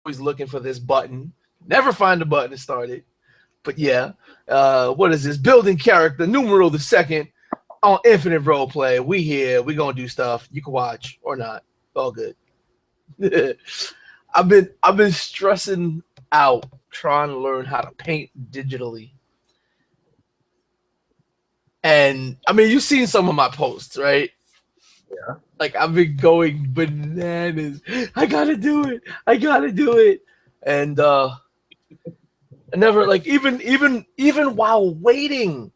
always looking for this button. Never find the button to start it. But yeah, what is this? Building character, Numero the second on Infinite Roleplay. We here. We gonna do stuff. You can watch or not. All good. I've been stressing out trying to learn how to paint digitally. And I mean, you've seen some of my posts, right? Yeah. Like I've been going bananas. I gotta do it. I gotta do it. And I never like even while waiting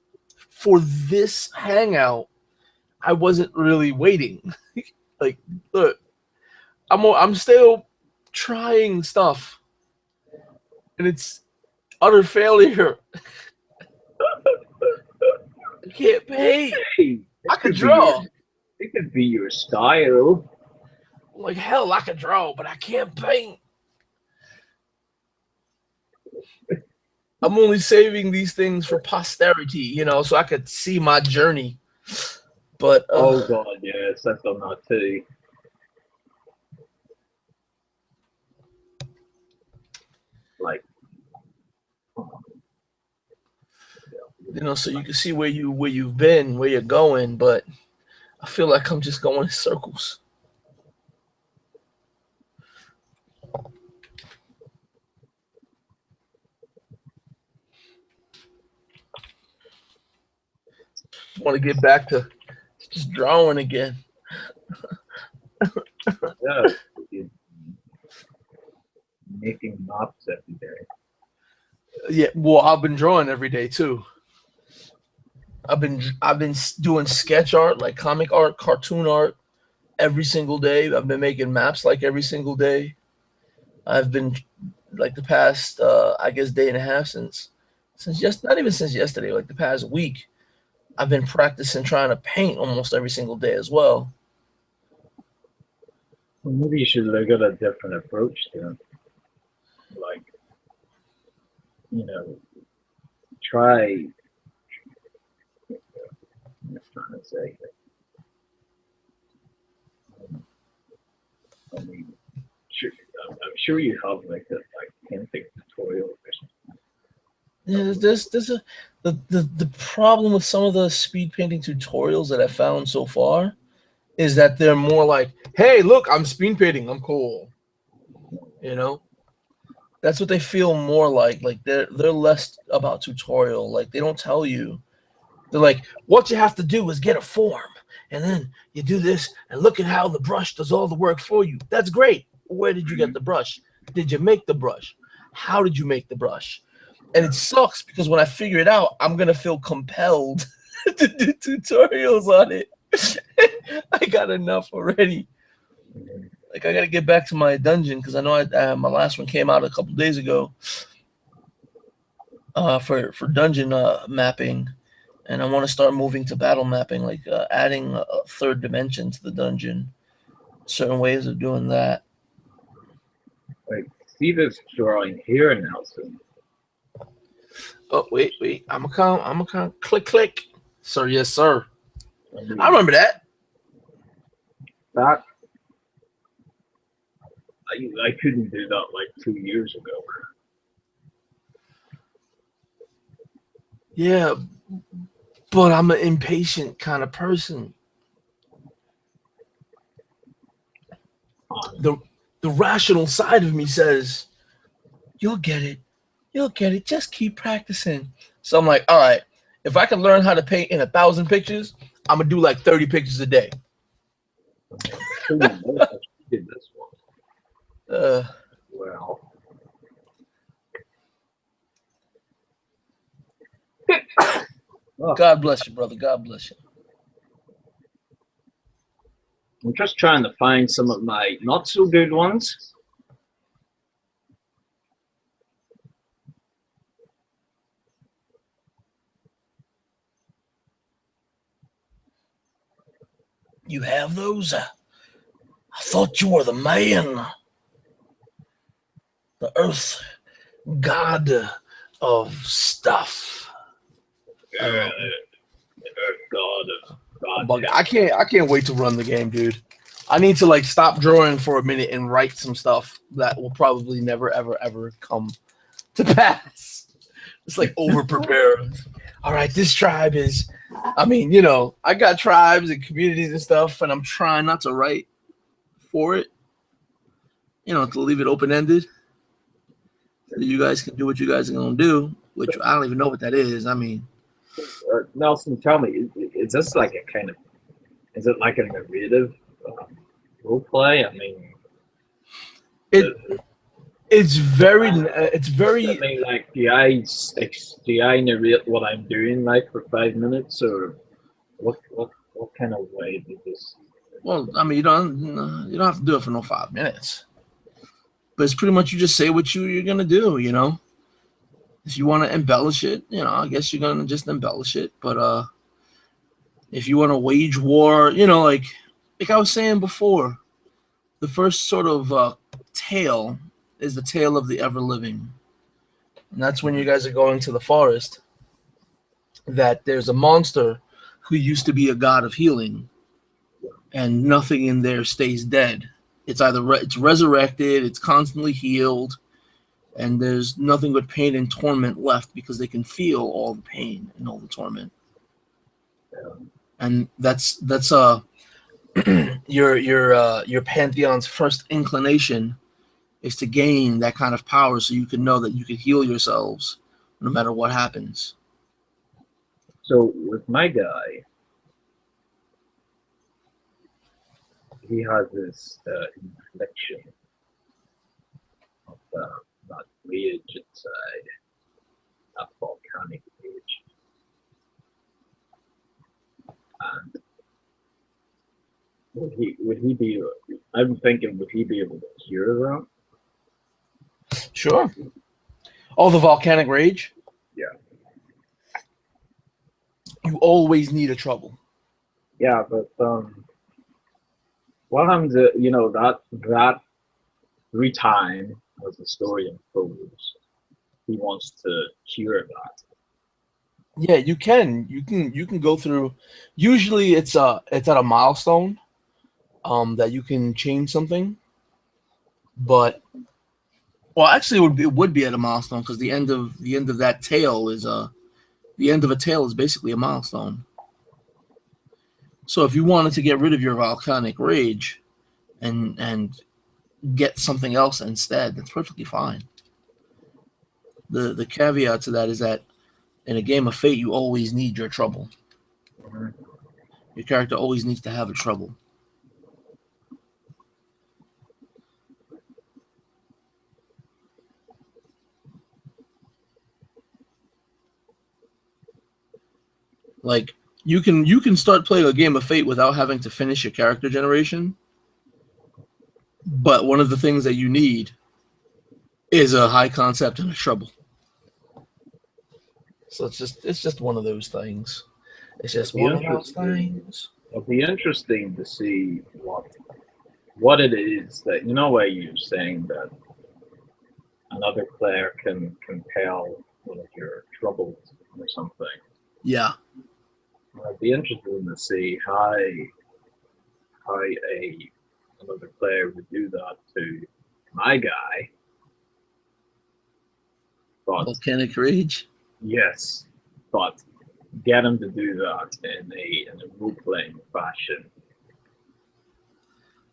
for this hangout, I wasn't really waiting. Like, look, I'm still trying stuff, and it's utter failure. I can't paint. Hey, I it could could be your draw. it could be your style. Like hell, I could draw, but I can't paint. I'm only saving these things for posterity, so I could see my journey. But Oh god, yes, I've done that too. Like, so you can see where you've been, where you're going. But I feel like I'm just going in circles. Want to get back to just drawing again. yeah, you're making maps every day. Yeah, well, I've been drawing every day too. I've been doing sketch art, like comic art, cartoon art, every single day. I've been making maps like every single day. I've been like the past, I guess, day and a half since just not even since yesterday, like the past week. I've been practicing trying to paint almost every single day as well. Well, maybe you should look at a different approach to it. Like, you know, try. I'm trying to say. I mean, sure, I'm sure you have like a painting tutorial or something. Yeah, there's the problem with some of the speed painting tutorials that I found so far is that they're more like, "Hey, look, I'm speed painting. I'm cool." You know, that's what they feel more like. Like they're less about tutorial. Like they don't tell you. They're like, what you have to do is get a form, and then you do this, and look at how the brush does all the work for you. That's great. Where did you get the brush? Did you make the brush? How did you make the brush? And it sucks because when I figure it out, I'm gonna feel compelled to do tutorials on it. I got enough already. Like I gotta get back to my dungeon because I know my last one came out a couple days ago. For dungeon mapping, and I want to start moving to battle mapping, like adding a third dimension to the dungeon. Certain ways of doing that. Like, see this drawing here, Nelson. Oh wait, I'm a count. Click click. Sir, yes sir. I mean, I remember that. that I couldn't do that like 2 years ago. Yeah, but I'm an impatient kind of person. The the rational side of me says, "You'll get it. You'll get it. Just keep practicing." So I'm like, "All right, if I can learn how to paint in 1,000 pictures, I'm gonna do like 30 pictures a day." Did this one. Uh, Well, oh, God bless you, brother. God bless you. I'm just trying to find some of my not so good ones. You have those? I thought you were the man, the earth god of stuff. God of God. I can't wait to run the game, dude. I need to like stop drawing for a minute and write some stuff that will probably never ever ever come to pass. It's like over prepared. All right, this tribe is. I mean, I got tribes and communities and stuff, and I'm trying not to write for it. To leave it open ended. So you guys can do what you guys are gonna do, which I don't even know what that is. I mean, Nelson, tell me, is this like a kind of, is it like a narrative role play? I mean, it uh, it's very I mean, like, do I narrate what I'm doing like for 5 minutes, or what kind of way did this? well. I mean, you don't have to do it for no 5 minutes, but it's pretty much you just say what you're gonna do. If you want to embellish it, I guess you're gonna just embellish it. But if you want to wage war, like I was saying before, the first sort of tale is the tale of the ever living, and that's when you guys are going to the forest. That there's a monster who used to be a god of healing, and nothing in there stays dead. It's either it's resurrected, it's constantly healed, and there's nothing but pain and torment left because they can feel all the pain and all the torment. And that's your pantheon's first inclination is to gain that kind of power, so you can know that you can heal yourselves no matter what happens. So with my guy, he has this inflection of that rage inside, that volcanic rage, and would he be? I'm thinking, would he be able to cure that? Sure. Oh, the volcanic rage. Yeah. You always need a trouble. Yeah, but what happens? That 3 times as the story unfolds, he wants to cure that. Yeah, you can. You can go through. Usually, it's at a milestone that you can change something. But well, actually, it would be at a milestone because the end of that tale is the end of a tale is basically a milestone. So if you wanted to get rid of your volcanic rage and get something else instead, that's perfectly fine. The caveat to that is that in a game of Fate, you always need your trouble. Mhm. Your character always needs to have a trouble. Like you can start playing a game of Fate without having to finish your character generation, but one of the things that you need is a high concept and a trouble. So it's just one of those things. It's It'll just be one of those interesting. things. It'll be interesting to see what it is that, where you're saying that another player can compel one of your troubles or something. Yeah. I'd be interested to see how a another player would do that to my guy. But Volcanic rage. yes, but get him to do that in a role playing fashion.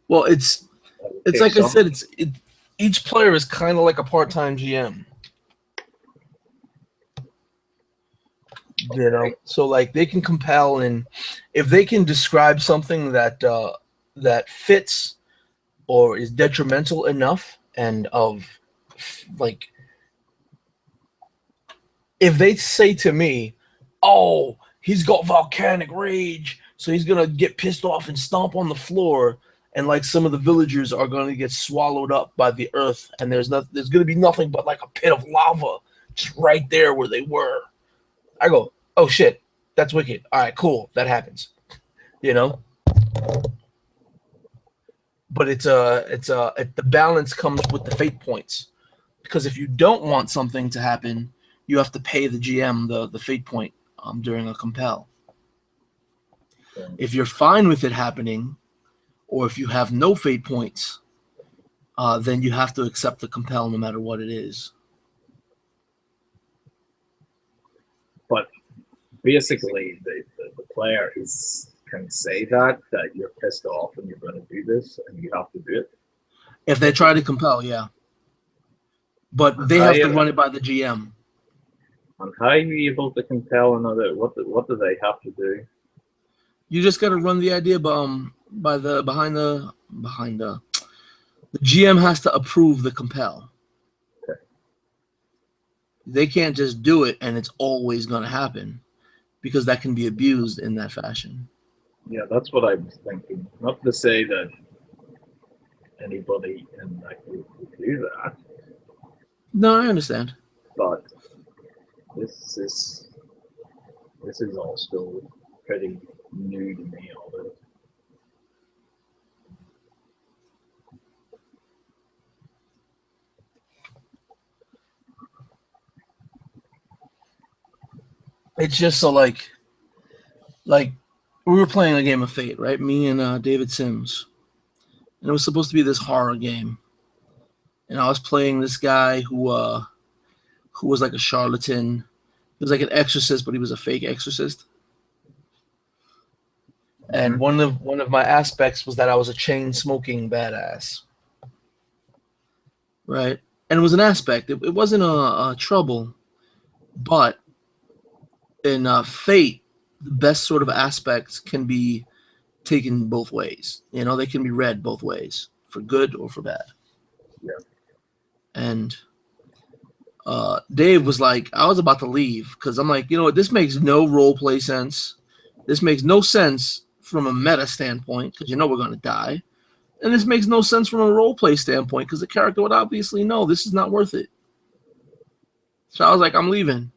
Well, it's That would it's take like I some. said. Each player is kind of like a part-time GM. Okay. So like they can compel, and if they can describe something that fits or is detrimental enough, and of like if they say to me, "Oh, he's got volcanic rage, so he's gonna get pissed off and stomp on the floor," and like some of the villagers are gonna get swallowed up by the earth, and there's gonna be nothing but like a pit of lava just right there where they were. I go, "Oh shit, that's wicked. All right, cool, that happens." You know, but the balance comes with the fate points, because if you don't want something to happen, you have to pay the GM the fate point during a compel. So, If you're fine with it happening, or if you have no fate points, then you have to accept the compel no matter what it is. But basically, the player can say that you're pissed off and you're going to do this and you have to do it. If they try to compel, yeah. But they How have to you, run it by the GM. and how are you able to compel another? What do they have to do? You just got to run the idea the GM has to approve the compel. Okay. They can't just do it and it's always going to happen, because that can be abused in that fashion. Yeah, that's what I was thinking. Not to say that anybody in that group would do that, No, I understand. but this is this is all still pretty new to me. All this. It's just so like we were playing a game of Fate, right? Me and David Sims, and it was supposed to be this horror game. And I was playing this guy who was like a charlatan. He was like an exorcist, but he was a fake exorcist. And Mm-hmm. one of my aspects was that I was a chain smoking badass, right? And it was an aspect. It wasn't a trouble, but in Fate, the best sort of aspects can be taken both ways. You know, they can be read both ways, for good or for bad. Yeah. And Dave was like, I was about to leave because I'm like, you know what, this makes no role play sense. This makes no sense from a meta standpoint because you know we're going to die. And this makes no sense from a role play standpoint because the character would obviously know this is not worth it. So I was like, I'm leaving.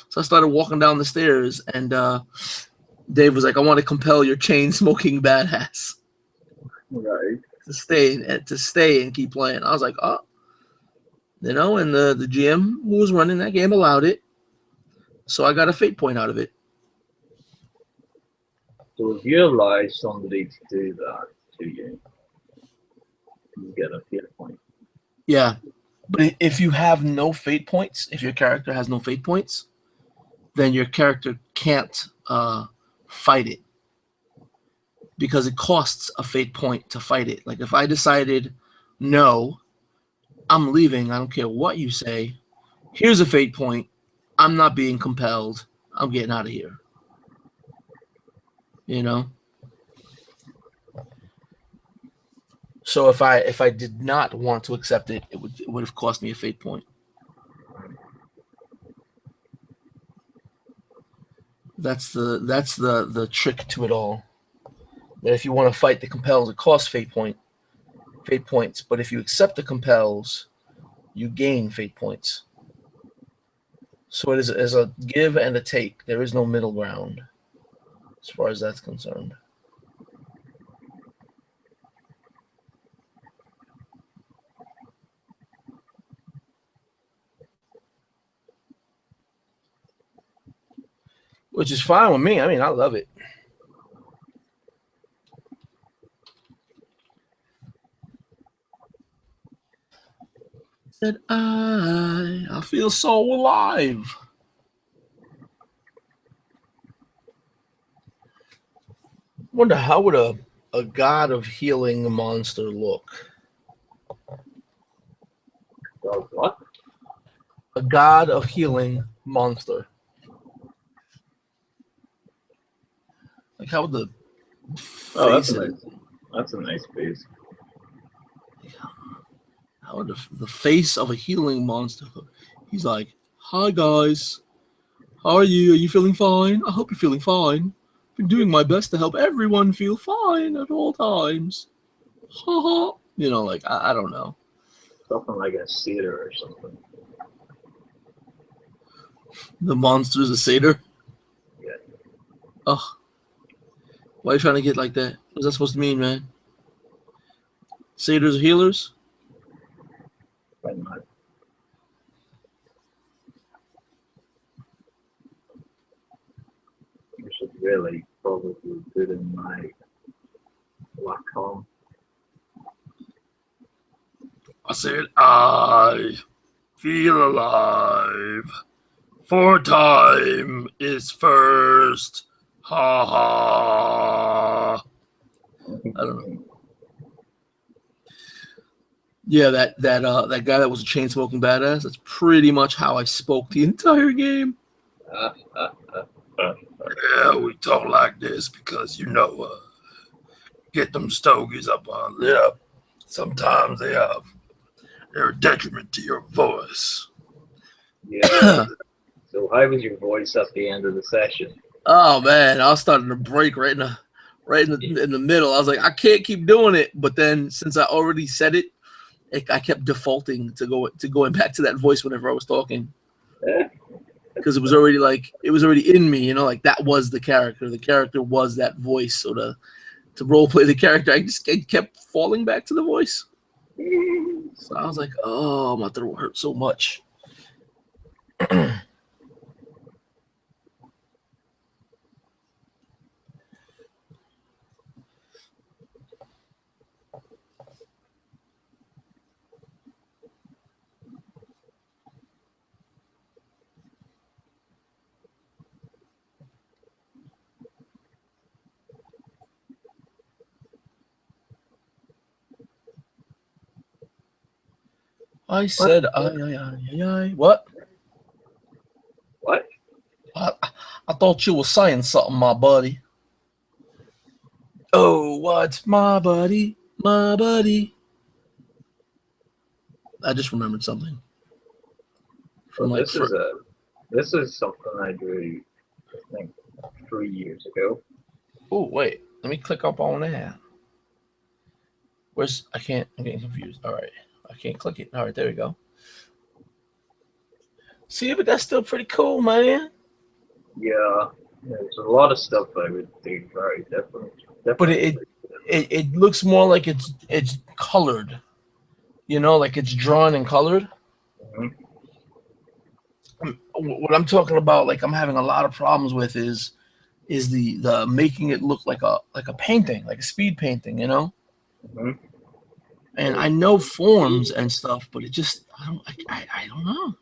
So I started walking down the stairs, and Dave was like, I want to compel your chain smoking badass Right. to stay and keep playing. I was like, oh, you know, and the GM who was running that game allowed it. So I got a fate point out of it. So if you allow somebody to do that to you, you get a fate point. Yeah. But if you have no fate points, if your character has no fate points, then your character can't fight it because it costs a fate point to fight it. Like if I decided, no, I'm leaving, I don't care what you say, here's a fate point, I'm not being compelled, I'm getting out of here. You know? So if I did not want to accept it, it would have cost me a fate point. That's the trick to it all. That if you want to fight the compels, it costs fate points. But if you accept the compels, you gain fate points. So it is a give and a take. There is no middle ground, as far as that's concerned. Which is fine with me. I mean, I love it. Said I feel so alive. Wonder how would a god of healing monster look? So what? A god of healing monster. Like how would the Oh, face and that's a nice piece. how would the face of a healing monster look? He's like, "Hi guys, how are you? Are you feeling fine? I hope you're feeling fine. Been doing my best to help everyone feel fine at all times." Ha ha. You know, like I don't know. Something like a cedar or something. The monster's a satyr. Yeah. Ugh. Why are you trying to get like that? What's that supposed to mean, man? Satyrs are healers? Why not? You should really probably put in my Lacom. I said, I feel alive. For time is first. Ha ha. I don't know. Yeah, that guy that was a chain smoking badass. That's pretty much how I spoke the entire game. Yeah, we talk like this because get them stogies up on lip. Sometimes they're a detriment to your voice. Yeah. So how was your voice at the end of the session? Oh man, I was starting to break right in the middle. I was like, I can't keep doing it. But then since I already said it, I kept defaulting to going back to that voice whenever I was talking. Because it was already in me, like that was the character. The character was that voice. So to role play the character, I kept falling back to the voice. So I was like, oh, my throat hurt so much. I said, I. What? What? I thought you were saying something, my buddy. Oh, what, my buddy, my buddy. I just remembered something from Well, like. this is something I drew, I think, 3 years ago. Oh wait, let me click up on that. Where's I can't. I'm getting confused. All right, I can't click it. All right, there we go. See, but that's still pretty cool, man. Yeah, there's a lot of stuff I would do very different. But it looks more like it's colored. Like it's drawn and colored. Mhm. What I'm talking about, like I'm having a lot of problems with, is the making it look like a painting, like a speed painting. Mhm. And I know forms and stuff, but it just I don't know.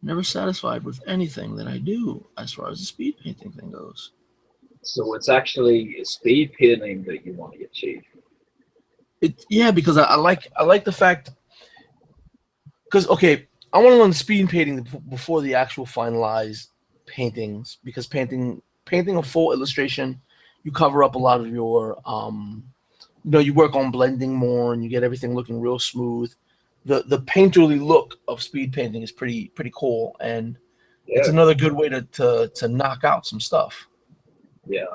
Never satisfied with anything that I do as far as the speed painting thing goes. So it's actually speed painting that you want to achieve. Because I like the fact, because okay, I want to learn speed painting before the actual finalized paintings, because painting a full illustration, you cover up a lot of your you work on blending more and you get everything looking real smooth. The painterly look of speed painting is pretty cool, and it's Yeah, another good way to knock out some stuff. yeah.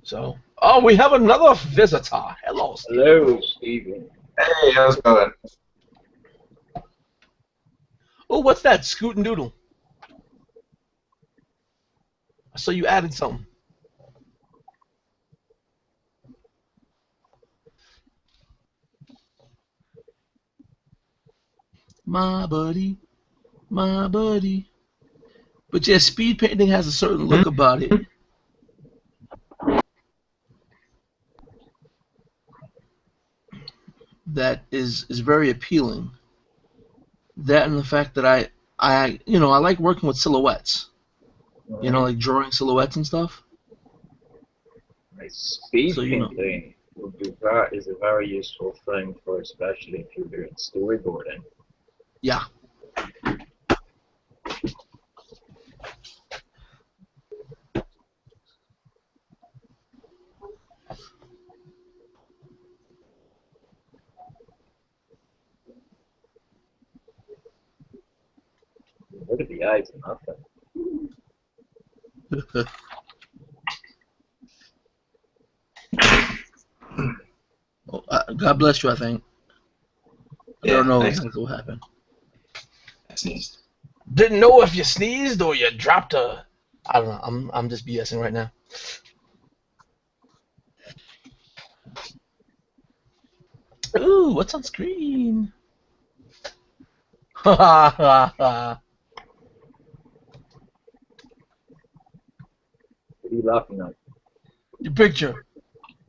So, oh, we have another visitor. Hello, Steve. Hello, Stephen. Hey, how's it going? Oh, what's that? Scoot and Doodle. So you added something. My buddy, my buddy. But yeah, speed painting has a certain look about it that is very appealing. That and the fact that I like working with silhouettes. Like drawing silhouettes and stuff. Speed So painting is a very useful thing for, especially if you're doing storyboarding. Yeah. Look at the eyes and nothing. Oh, God bless you. I think. I Yeah, don't know thanks. exactly what happened. I sneezed. Didn't know if you sneezed or you dropped a. I don't know. I'm just BSing right now. Ooh, what's on screen? Ha ha ha ha. What are you laughing at? Your picture.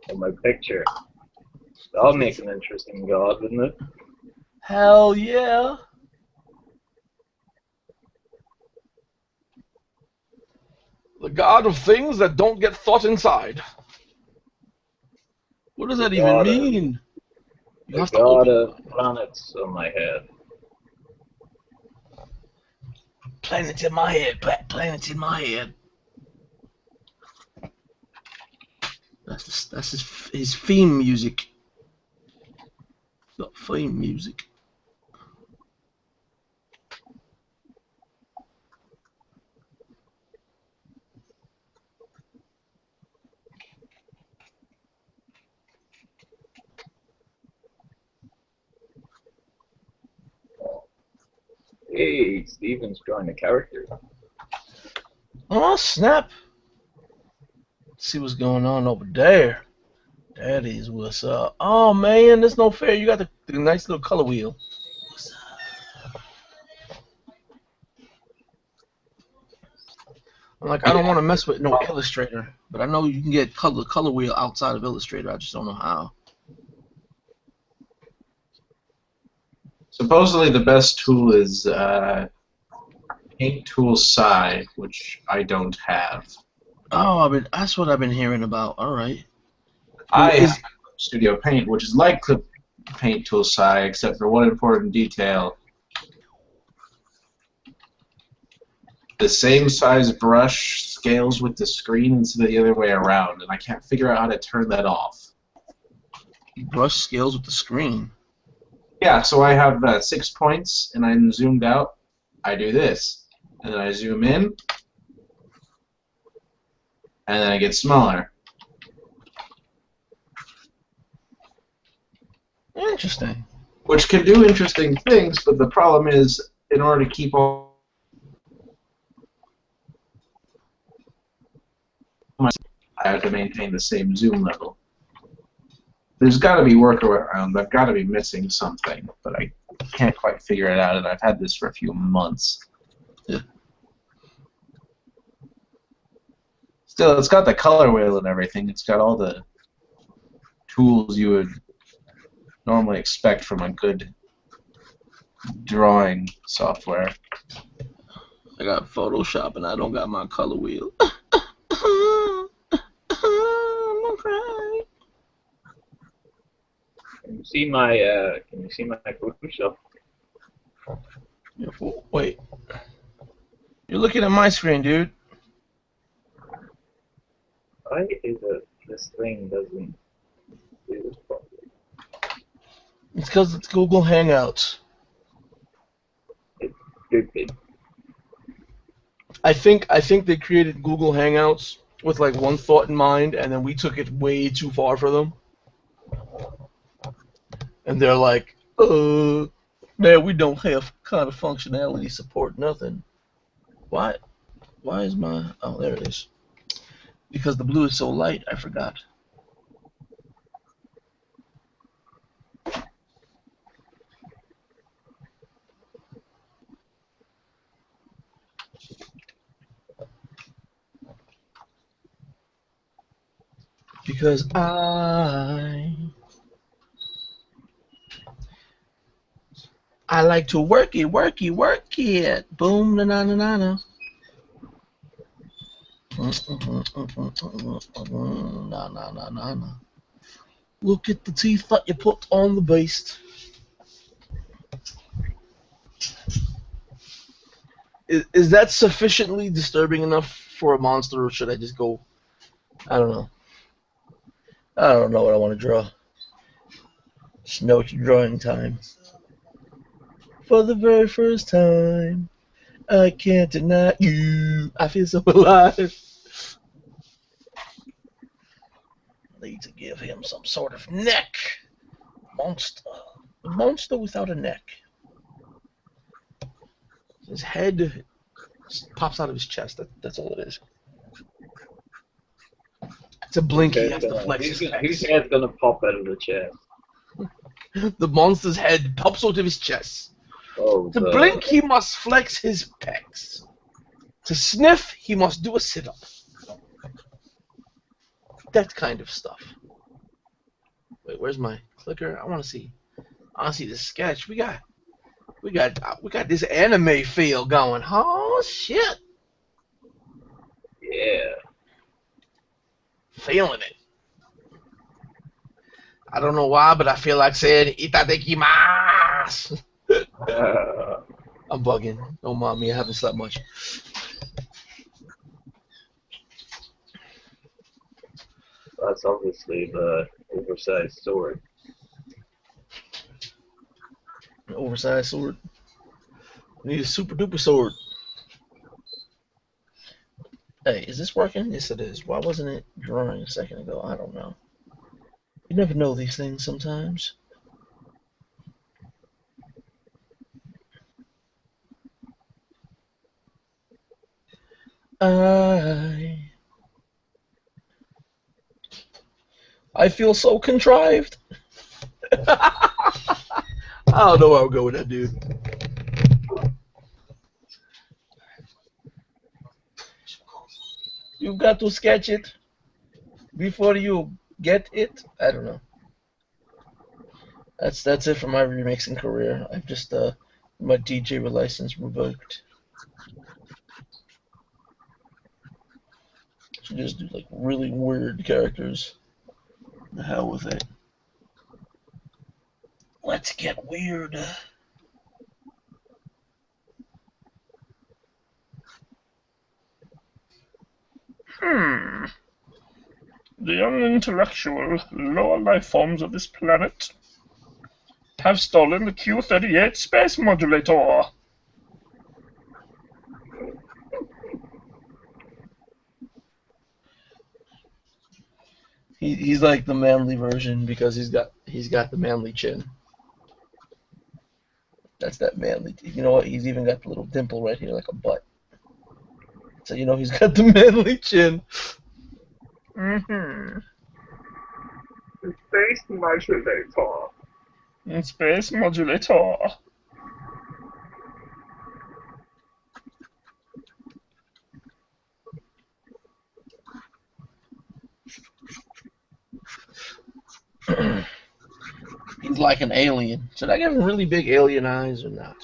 On my picture. That'll make an interesting god, wouldn't it? Hell yeah. The god of things that don't get thought inside. What does that even mean? You The have to god open of planets on my head. planets in my head. Planets in my head. That's his theme music. Not theme music. Hey, Steven's drawing a character. Oh snap! Let's see what's going on over there. That is what's up. Oh man, that's no fair. You got the nice little color wheel. I'm like, I don't want to mess with no Illustrator, but I know you can get color wheel outside of Illustrator. I just don't know how. Supposedly the best tool is Paint Tool Psi, which I don't have. Oh, that's what I've been hearing about. All right. I have Studio Paint, which is like the Paint Tool Psi, except for one important detail. The same size brush scales with the screen instead of the other way around, and I can't figure out how to turn that off. Brush scales with the screen. Yeah, so I have 6 points, and I'm zoomed out. I do this, and then I zoom in, and then I get smaller. Interesting. Which can do interesting things, but the problem is, in order to keep all my, I have to maintain the same zoom level. There's got to be workaround. I've got to be missing something, but I can't quite figure it out, and I've had this for a few months. Yeah. Still, it's got the color wheel and everything. It's got all the tools you would normally expect from a good drawing software. I got Photoshop and I don't got my color wheel. I'm gonna cry. Can you see my Photoshop? Yeah, wait. You're looking at my screen, dude. Why is it this thing doesn't do this properly? It's because it's Google Hangouts. It's stupid. I think they created Google Hangouts with like one thought in mind, and then we took it way too far for them. And they're like, man, we don't have kind of functionality support, nothing. Why? Why is my... Oh, there it is. Because the blue is so light, I forgot. Because I like to work it. Boom, na na na na na. Na na na na na. Look at the teeth that you put on the beast. Is that sufficiently disturbing enough for a monster, or should I just go? I don't know. I don't know what I want to draw. Just know it's drawing time. For the very first time, I can't deny you. I feel so alive. Need to give him some sort of neck. Monster. A monster without a neck. His head just pops out of his chest. That's all it is. It's a blink. He has to flex his His pecs. head's gonna pop out of the chest. The monster's head pops out of his chest. Oh, To blink, he must flex his pecs. To sniff, he must do a sit-up. That kind of stuff. Wait, where's my clicker? I want to see this sketch. We got this anime feel going. Oh shit! Yeah. Feeling it. I don't know why, but I feel like saying "Itadekimasu." I'm bugging. Don't mind me. I haven't slept much. That's obviously the oversized sword. An oversized sword. We need a super duper sword. Hey, is this working? Yes, it is. Why wasn't it drawing a second ago? I don't know. You never know these things sometimes. I feel so contrived. I don't know where I'll go with that, dude. You've got to sketch it before you get it. I don't know. That's it for my remixing career. I've just my DJ license revoked. Should just do like really weird characters. The hell with it. Let's get weird. The young intellectual lower life forms of this planet have stolen the Q-38 space modulator. He's like the manly version because he's got the manly chin. That's that manly. You know what? He's even got the little dimple right here, like a butt. So you know he's got the manly chin. Mm-hmm. Space modulator. Space modulator. He's like an alien. Should I give him really big alien eyes or not?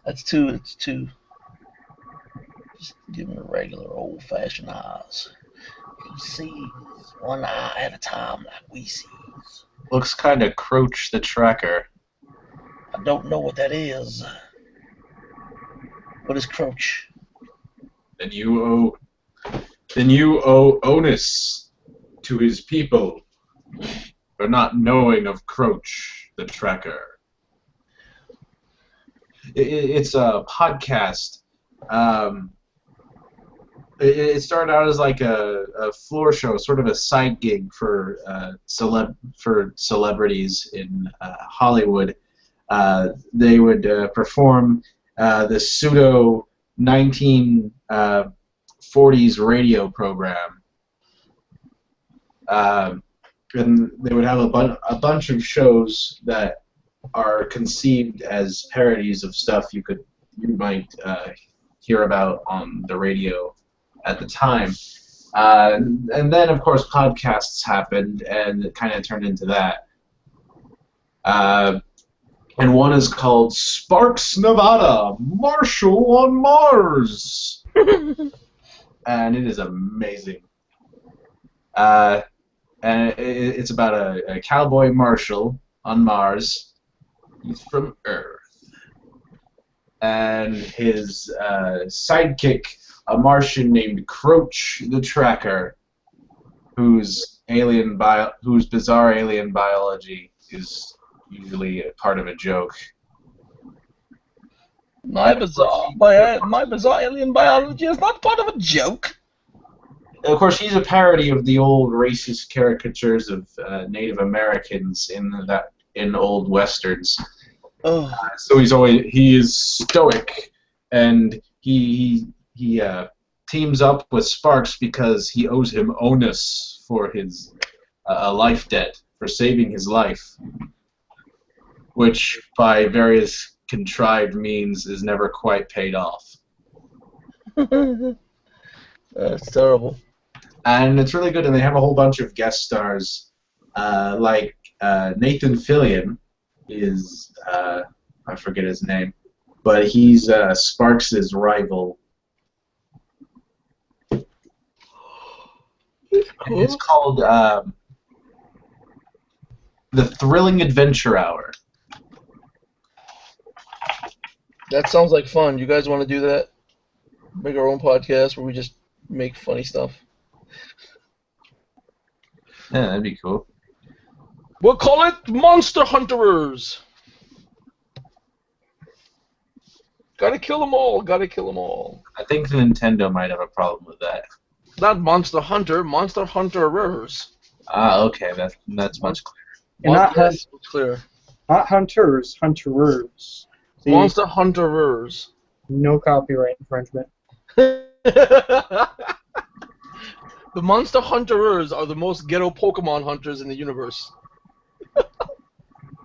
It's too. Just give him a regular old-fashioned eyes. He sees one eye at a time like we sees. Looks kind of Croach the Tracker. I don't know what that is. What is Croach? Then you owe onus to his people for not knowing of Croach the Tracker. It's a podcast. It started out as like a floor show, sort of a side gig for celebrities in Hollywood. They would perform the pseudo 1940s radio program, and they would have a bunch of shows that are conceived as parodies of stuff you might hear about on the radio at the time. And then, of course, podcasts happened, and it kind of turned into that. And one is called Sparks, Nevada, Marshall on Mars. And it is amazing. And it's about a cowboy marshal on Mars. He's from Earth. And his sidekick, a Martian named Croach the Tracker, whose bizarre alien biology is usually a part of a joke. My bizarre alien biology is not part of a joke. Of course, he's a parody of the old racist caricatures of Native Americans in old westerns. Oh. So he is stoic, and he teams up with Sparks because he owes him onus for his a life debt for saving his life. which by various contrived means is never quite paid off. That's terrible. And it's really good, and they have a whole bunch of guest stars, like Nathan Fillion is, I forget his name, but he's Sparks' rival. Cool. It's called The Thrilling Adventure Hour. That sounds like fun. You guys want to do that? Make our own podcast where we just make funny stuff. Yeah, that'd be cool. We'll call it Monster Hunterers. Gotta kill them all. Gotta kill them all. I think Nintendo might have a problem with that. Not Monster Hunter. Monster Hunterers. Ah, okay, that's much clearer. And not, Yes, it's clear. not hunters, hunterers. See, Monster Hunterers. no copyright infringement. The Monster Hunterers are the most ghetto Pokemon hunters in the universe.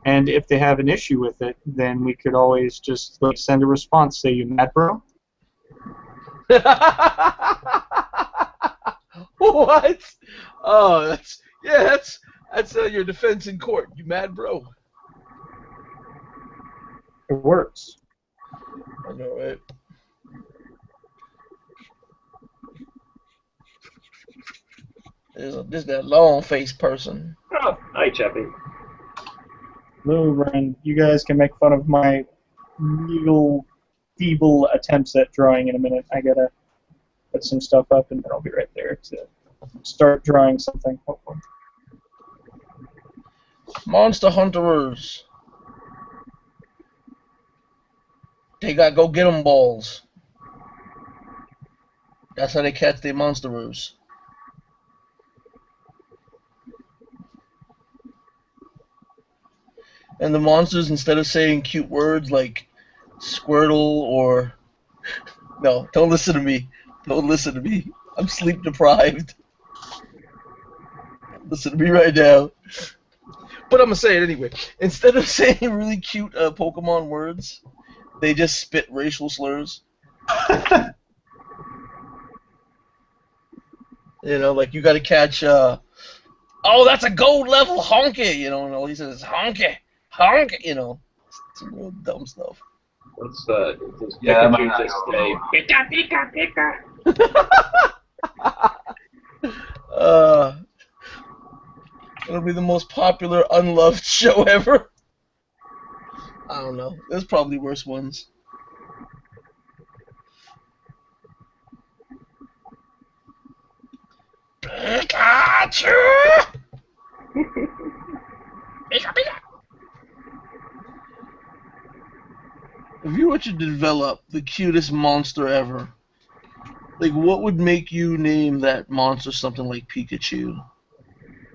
And if they have an issue with it, then we could always just like send a response. Say, you mad, bro? What? Oh, that's your defense in court. You mad, bro? It works. I know, right? There's that long-faced person. Oh, hi, Chappie. Lou, Ren, you guys can make fun of my legal, feeble attempts at drawing in a minute. I gotta put some stuff up, and then I'll be right there to start drawing something, hopefully. Monster Hunterers. They got go get 'em balls. That's how they catch their monsterers. And the monsters, instead of saying cute words like Squirtle or... No, don't listen to me. Don't listen to me. I'm sleep deprived. Listen to me right now. But I'm going to say it anyway. Instead of saying really cute Pokemon words, they just spit racial slurs. You know, like you got to catch, oh, that's a gold level honky, you know, and all he says is honky, honky, you know. Some real dumb stuff. What's does Yeah, that Pikachu might just not say, Pika, Pika, Pika? It'll be the most popular, unloved show ever. I don't know. There's probably worse ones. Pikachu! Pika, Pika! If you were to develop the cutest monster ever, like what would make you name that monster something like Pikachu?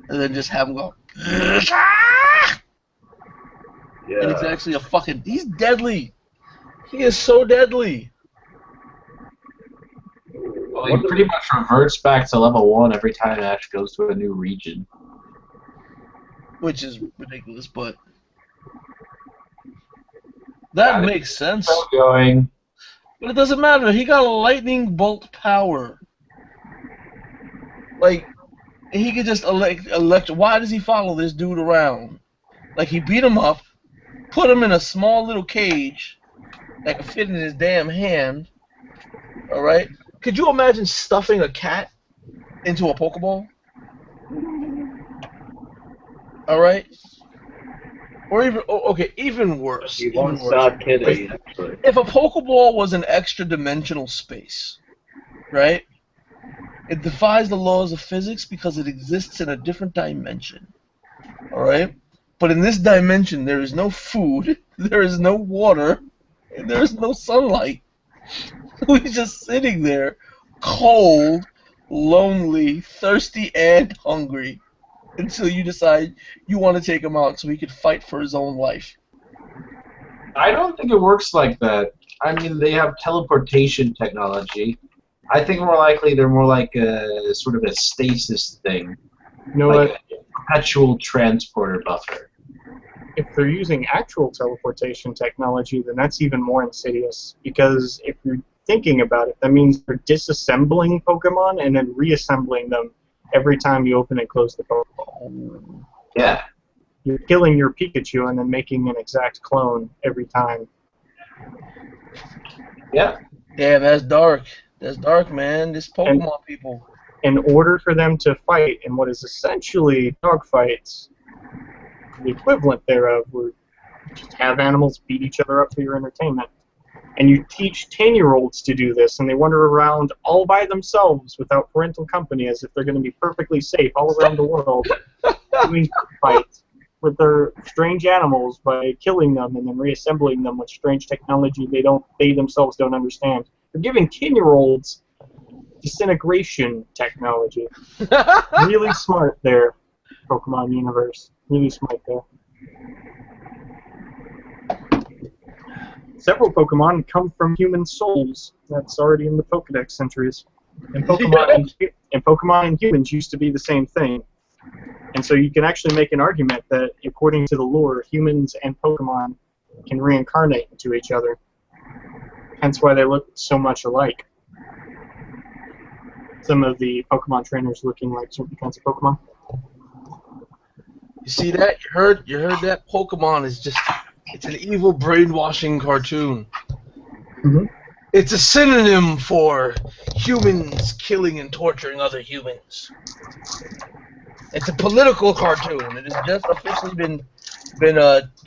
And then just have him go, Pika! Yeah. And it's actually a fucking... He's deadly! He is so deadly! Well, he pretty much reverts back to level 1 every time Ash goes to a new region. Which is ridiculous, but... That makes sense. Still going. But it doesn't matter. He got a lightning bolt power. Like, he could just elect. Why does he follow this dude around? Like, he beat him up, put him in a small little cage that could fit in his damn hand. Alright? Could you imagine stuffing a cat into a Pokeball? Alright? Or even, okay, even worse. He Even won't worse. stop kidding, actually. If a Pokeball was an extra dimensional space, right? It defies the laws of physics because it exists in a different dimension. Alright? But in this dimension, there is no food, there is no water, and there is no sunlight. He's just sitting there, cold, lonely, thirsty, and hungry, until you decide you want to take him out so he could fight for his own life. I don't think it works like that. I mean, they have teleportation technology. I think more likely they're more like a sort of a stasis thing. You know Like what? a perpetual transporter buffer. if they're using actual teleportation technology, then that's even more insidious. Because if you're thinking about it, that means they're disassembling Pokemon and then reassembling them every time you open and close the Pokeball. Yeah. You're killing your Pikachu and then making an exact clone every time. Yeah. Damn, that's dark. That's dark, man. This Pokemon people. In order for them to fight in what is essentially dogfights, the equivalent thereof, where you just have animals beat each other up for your entertainment. And you teach 10-year-olds to do this, and they wander around all by themselves without parental company as if they're going to be perfectly safe all around the world, doing fights with their strange animals by killing them and then reassembling them with strange technology they themselves don't understand. They're giving 10-year-olds disintegration technology. Really smart there, Pokemon universe. Really smart there. Several Pokemon come from human souls. That's already in the Pokedex entries. And Pokemon and humans used to be the same thing. And so you can actually make an argument that, according to the lore, humans and Pokemon can reincarnate into each other. Hence why they look so much alike. Some of the Pokemon trainers looking like certain kinds of Pokemon. You see that? You heard that? Pokemon is just, it's an evil brainwashing cartoon. Mm-hmm. It's a synonym for humans killing and torturing other humans. It's a political cartoon. It has just officially been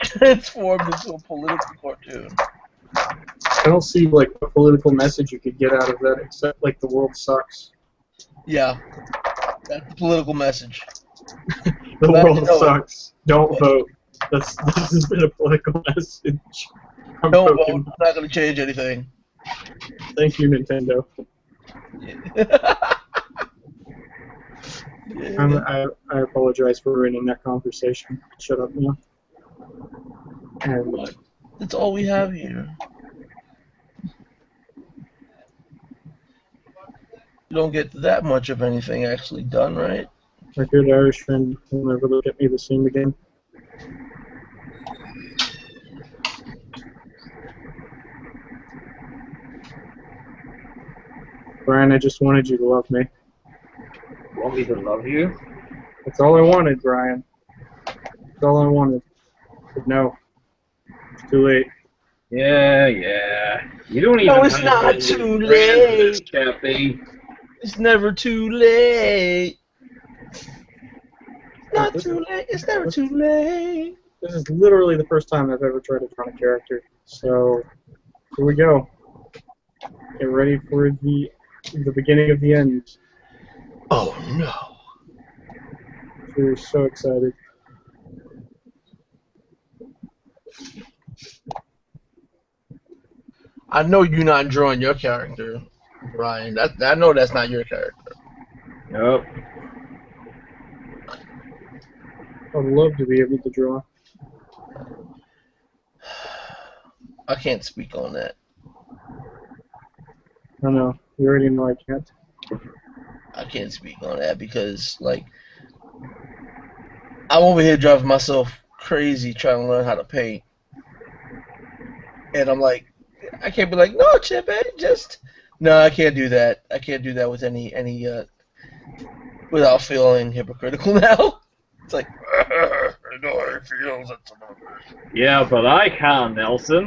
transformed into a political cartoon. I don't see like a political message you could get out of that except like the world sucks. Yeah, that's the political message. The Glad world you know sucks. Don't vote. This has been a political message. I'm Don't vote. poking. It's not going to change anything. Thank you, Nintendo. I apologize for ruining that conversation. Shut up now. And That's all we have here. You don't get that much of anything actually done, right? my good Irish friend will never look at me the same again. Brian, I just wanted you to love me. Want me to love you? That's all I wanted, Brian. That's all I wanted. But no. It's too late. Yeah. You don't even No, it's have not any too friends, late. Chappie. It's never too late. Not too late. It's never too late. This is literally the first time I've ever tried to draw a character. So, here we go. Get ready for the beginning of the end. Oh no. We're so excited. I know you're not drawing your character, Brian. I know that's not your character. Nope. I'd love to be able to draw. I can't speak on that. I know. You already know I can't. I can't speak on that because, like, I'm over here driving myself crazy trying to learn how to paint. And I'm like, I can't be like, no, Chip, just... No, I can't do that. I can't do that with any without feeling hypocritical now. It's like, I know how it feels. Yeah, but I can, Nelson.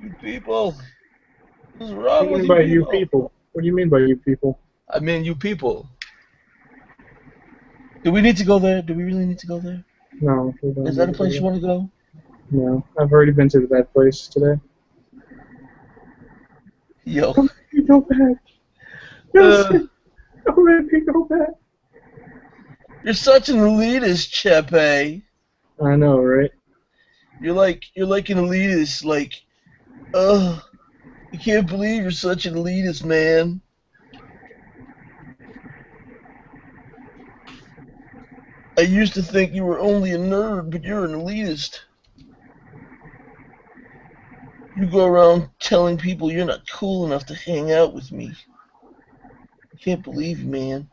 You people. What's What wrong do you with mean you by people? you people? What do you mean by you people? I mean you people. Do we need to go there? Do we really need to go there? No. We don't Is that a need to place do you want to go? No. I've already been to that place today. Yo. Don't let me go back. Nelson, don't let me go back. You're such an elitist, Chepe. I know, right? You're like an elitist, like, ugh. I can't believe you're such an elitist, man. I used to think you were only a nerd, but you're an elitist. You go around telling people you're not cool enough to hang out with me. I can't believe you, man.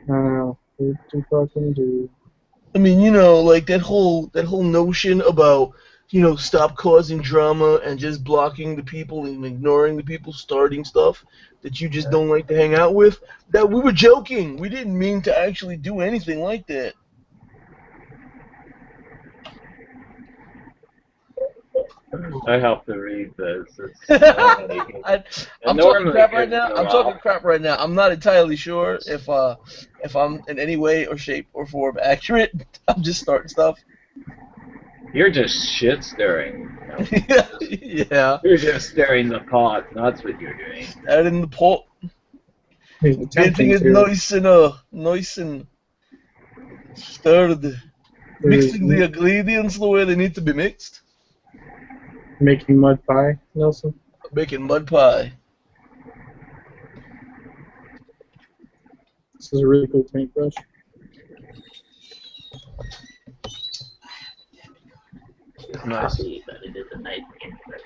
I know. Fucking do. I mean, like that whole notion about, stop causing drama and just blocking the people and ignoring the people starting stuff that you just don't like to hang out with. That we were joking. We didn't mean to actually do anything like that. I have to read this. It's I'm talking crap right now. I'm not entirely sure if I'm in any way or shape or form accurate. I'm just starting stuff. You're just shit stirring. Yeah. You're just stirring the pot. That's what you're doing. Adding the pot. He's Getting it nice and stirred. Mixing the ingredients the way they need to be mixed. Making mud pie, Nelson. Making mud pie. This is a really cool paintbrush. Nice. But it is a nice paintbrush.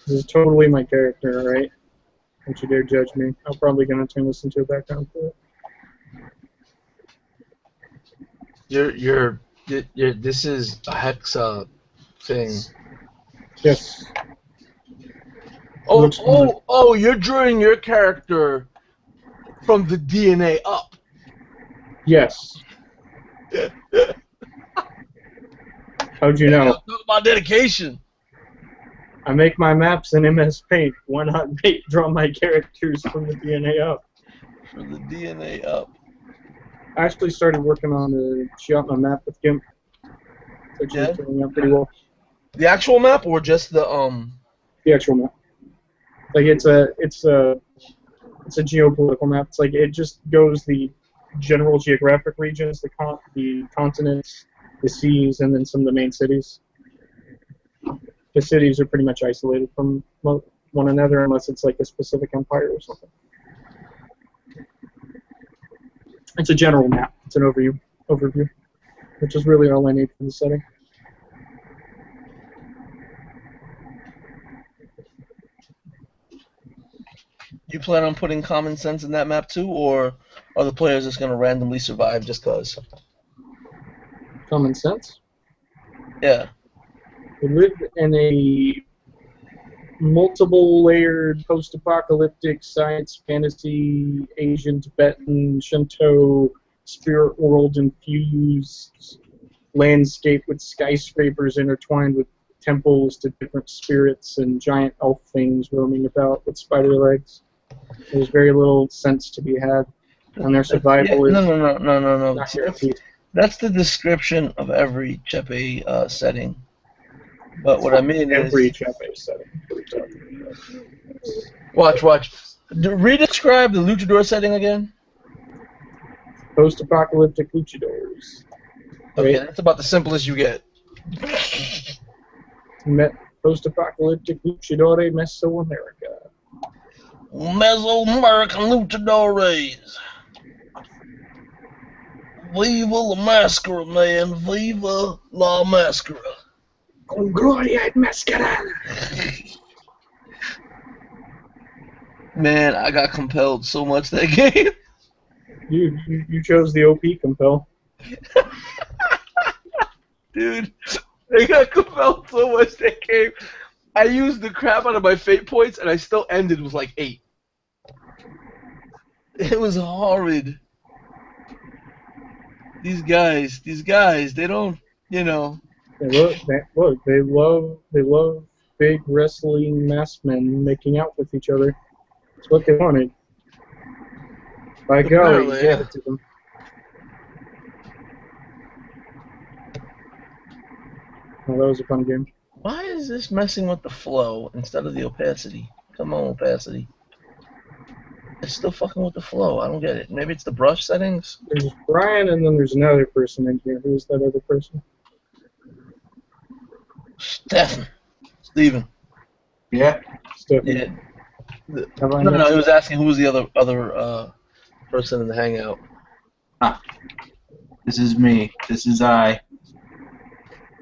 This is totally my character, alright? Don't you dare judge me. I'm probably going to turn this into a background for it. This is a hexa thing. Yes. Oh, you're drawing your character from the DNA up. Yes. How'd you know? Talk about dedication. I make my maps in MS Paint. Why not draw my characters from the DNA up? From the DNA up. I actually started working on a Chiapma map with GIMP. It's actually turning out pretty well. The actual map or just the The actual map. Like it's a geopolitical map. It's like it just goes the general geographic regions, the continents, the seas, and then some of the main cities. The cities are pretty much isolated from one another unless it's like a specific empire or something. It's a general map. It's an overview, which is really all I need for the setting. You plan on putting common sense in that map too, or are the players just going to randomly survive just cause? Common sense? Yeah. We live in a multiple-layered, post-apocalyptic, science, fantasy, Asian, Tibetan, Shinto, spirit world-infused landscape with skyscrapers intertwined with temples to different spirits and giant elf things roaming about with spider legs. There's very little sense to be had, and their survival is No. not guaranteed. That's the description of every Chepe setting. But what I mean every is... Chepe setting. Watch. Redescribe the luchador setting again. Post-apocalyptic luchadors. Okay, that's about the simplest you get. Post-apocalyptic luchadore Mesoamerica. Mesoamerican luchadores. Viva la Mascara, man. Viva la Mascara. Con gloria enmascarada. Man, I got compelled so much that game. You chose the OP compel. Dude, I got compelled so much that game. I used the crap out of my fate points, and I still ended with like 8. It was horrid. These guys, they don't, They love big wrestling masked men making out with each other. That's what they wanted. By golly, you gave it to them. Well, that was a fun game. Why is this messing with the flow instead of the opacity? Come on, opacity. It's still fucking with the flow. I don't get it. Maybe it's the brush settings? There's Brian, and then there's another person in here. Who's that other person? Steven. Yeah. Stephen. Yeah. No, he was asking who was the other person in the hangout. This is me. This is I.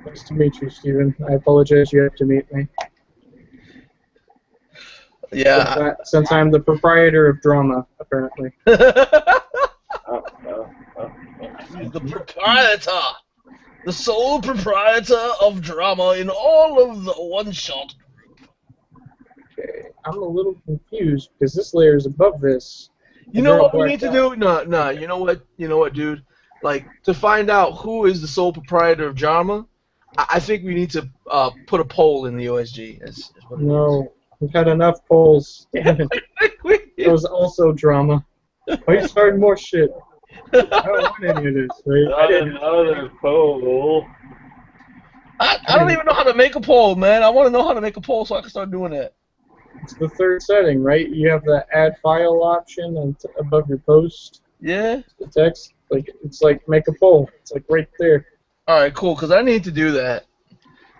Nice to meet you, Steven. I apologize you have to meet me. Yeah. Since I'm the proprietor of drama, apparently. He's Oh, oh, oh. the proprietor. The sole proprietor of drama in all of the one-shot. Okay, I'm a little confused because this layer is above this. You know what we need to do? No. You know what, dude? Like, to find out who is the sole proprietor of drama, I think we need to put a poll in the OSG. Is what it No, we've had enough polls. Damn it. is. That was also drama. Why you starting more shit? I don't want any of this, right? Not another poll. I don't even know how to make a poll, man. I want to know how to make a poll so I can start doing that. It's the third setting, right? You have the add file option and above your post, Yeah? the text. It's like make a poll. It's like right there. Alright, cool, because I need to do that.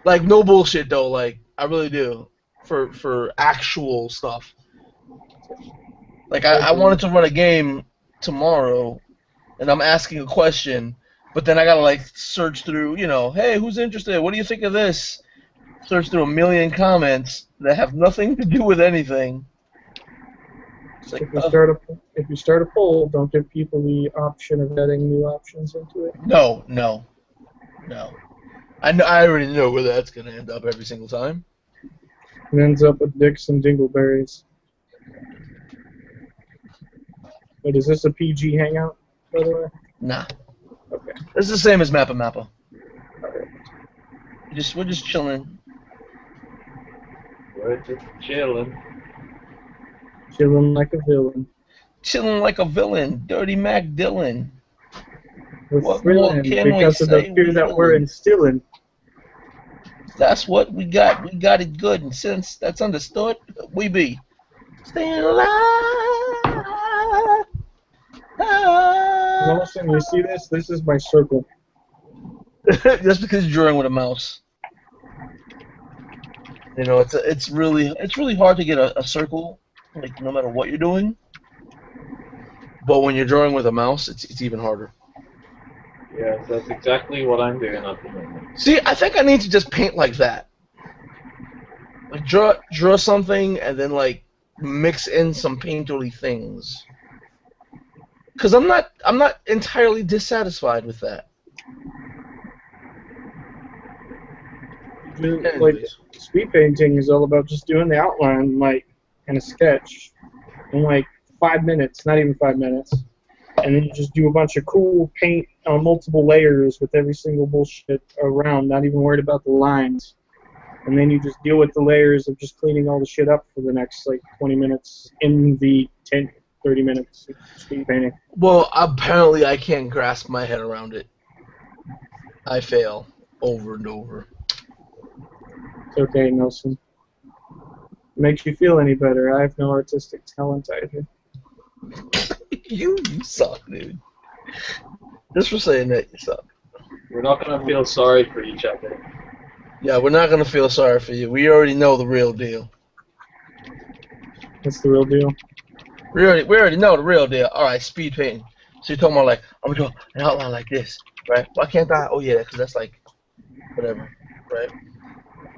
Like, no bullshit, though. Like, I really do. For actual stuff. Like, I wanted to run a game tomorrow, and I'm asking a question, but then I gotta, like, search through, hey, who's interested? What do you think of this? Search through a million comments that have nothing to do with anything. It's like, If you start a poll, don't give people the option of adding new options into it. No. I already know where that's gonna end up every single time. It ends up with dicks and dingleberries. Wait, is this a PG hangout, by the way? Nah. Okay. It's the same as Mappa Mappa. Alright. We're just chilling. We're just chilling. Chilling like a villain. Chilling like a villain. Dirty Mac Dylan. We're What thrilling more can we because of the say? fear that we're instilling. That's what we got. We got it good, and since that's understood, we be staying alive. Lawson, you see this? This is my circle. Just because you're drawing with a mouse. It's really hard to get a circle, like no matter what you're doing. But when you're drawing with a mouse, it's even harder. Yeah, that's exactly what I'm doing at the moment. See, I think I need to just paint like that. Like draw something and then like mix in some painterly things. Cause I'm not entirely dissatisfied with that. Like speed painting is all about just doing the outline like in a sketch in like 5 minutes, not even 5 minutes. And then you just do a bunch of cool paint on multiple layers with every single bullshit around, not even worried about the lines. And then you just deal with the layers of just cleaning all the shit up for the next, 20 minutes in the 30 minutes of speed painting. Well, apparently I can't grasp my head around it. I fail over and over. It's okay, Nelson. Makes you feel any better. I have no artistic talent either. You suck, dude. Just for saying that, you suck. We're not gonna feel sorry for each other. Yeah, we're not gonna feel sorry for you. We already know the real deal. What's the real deal? We already know the real deal. All right, speed painting. So you're talking about like I'm gonna draw an outline like this, right? Why can't I? Oh yeah, because that's like whatever, right?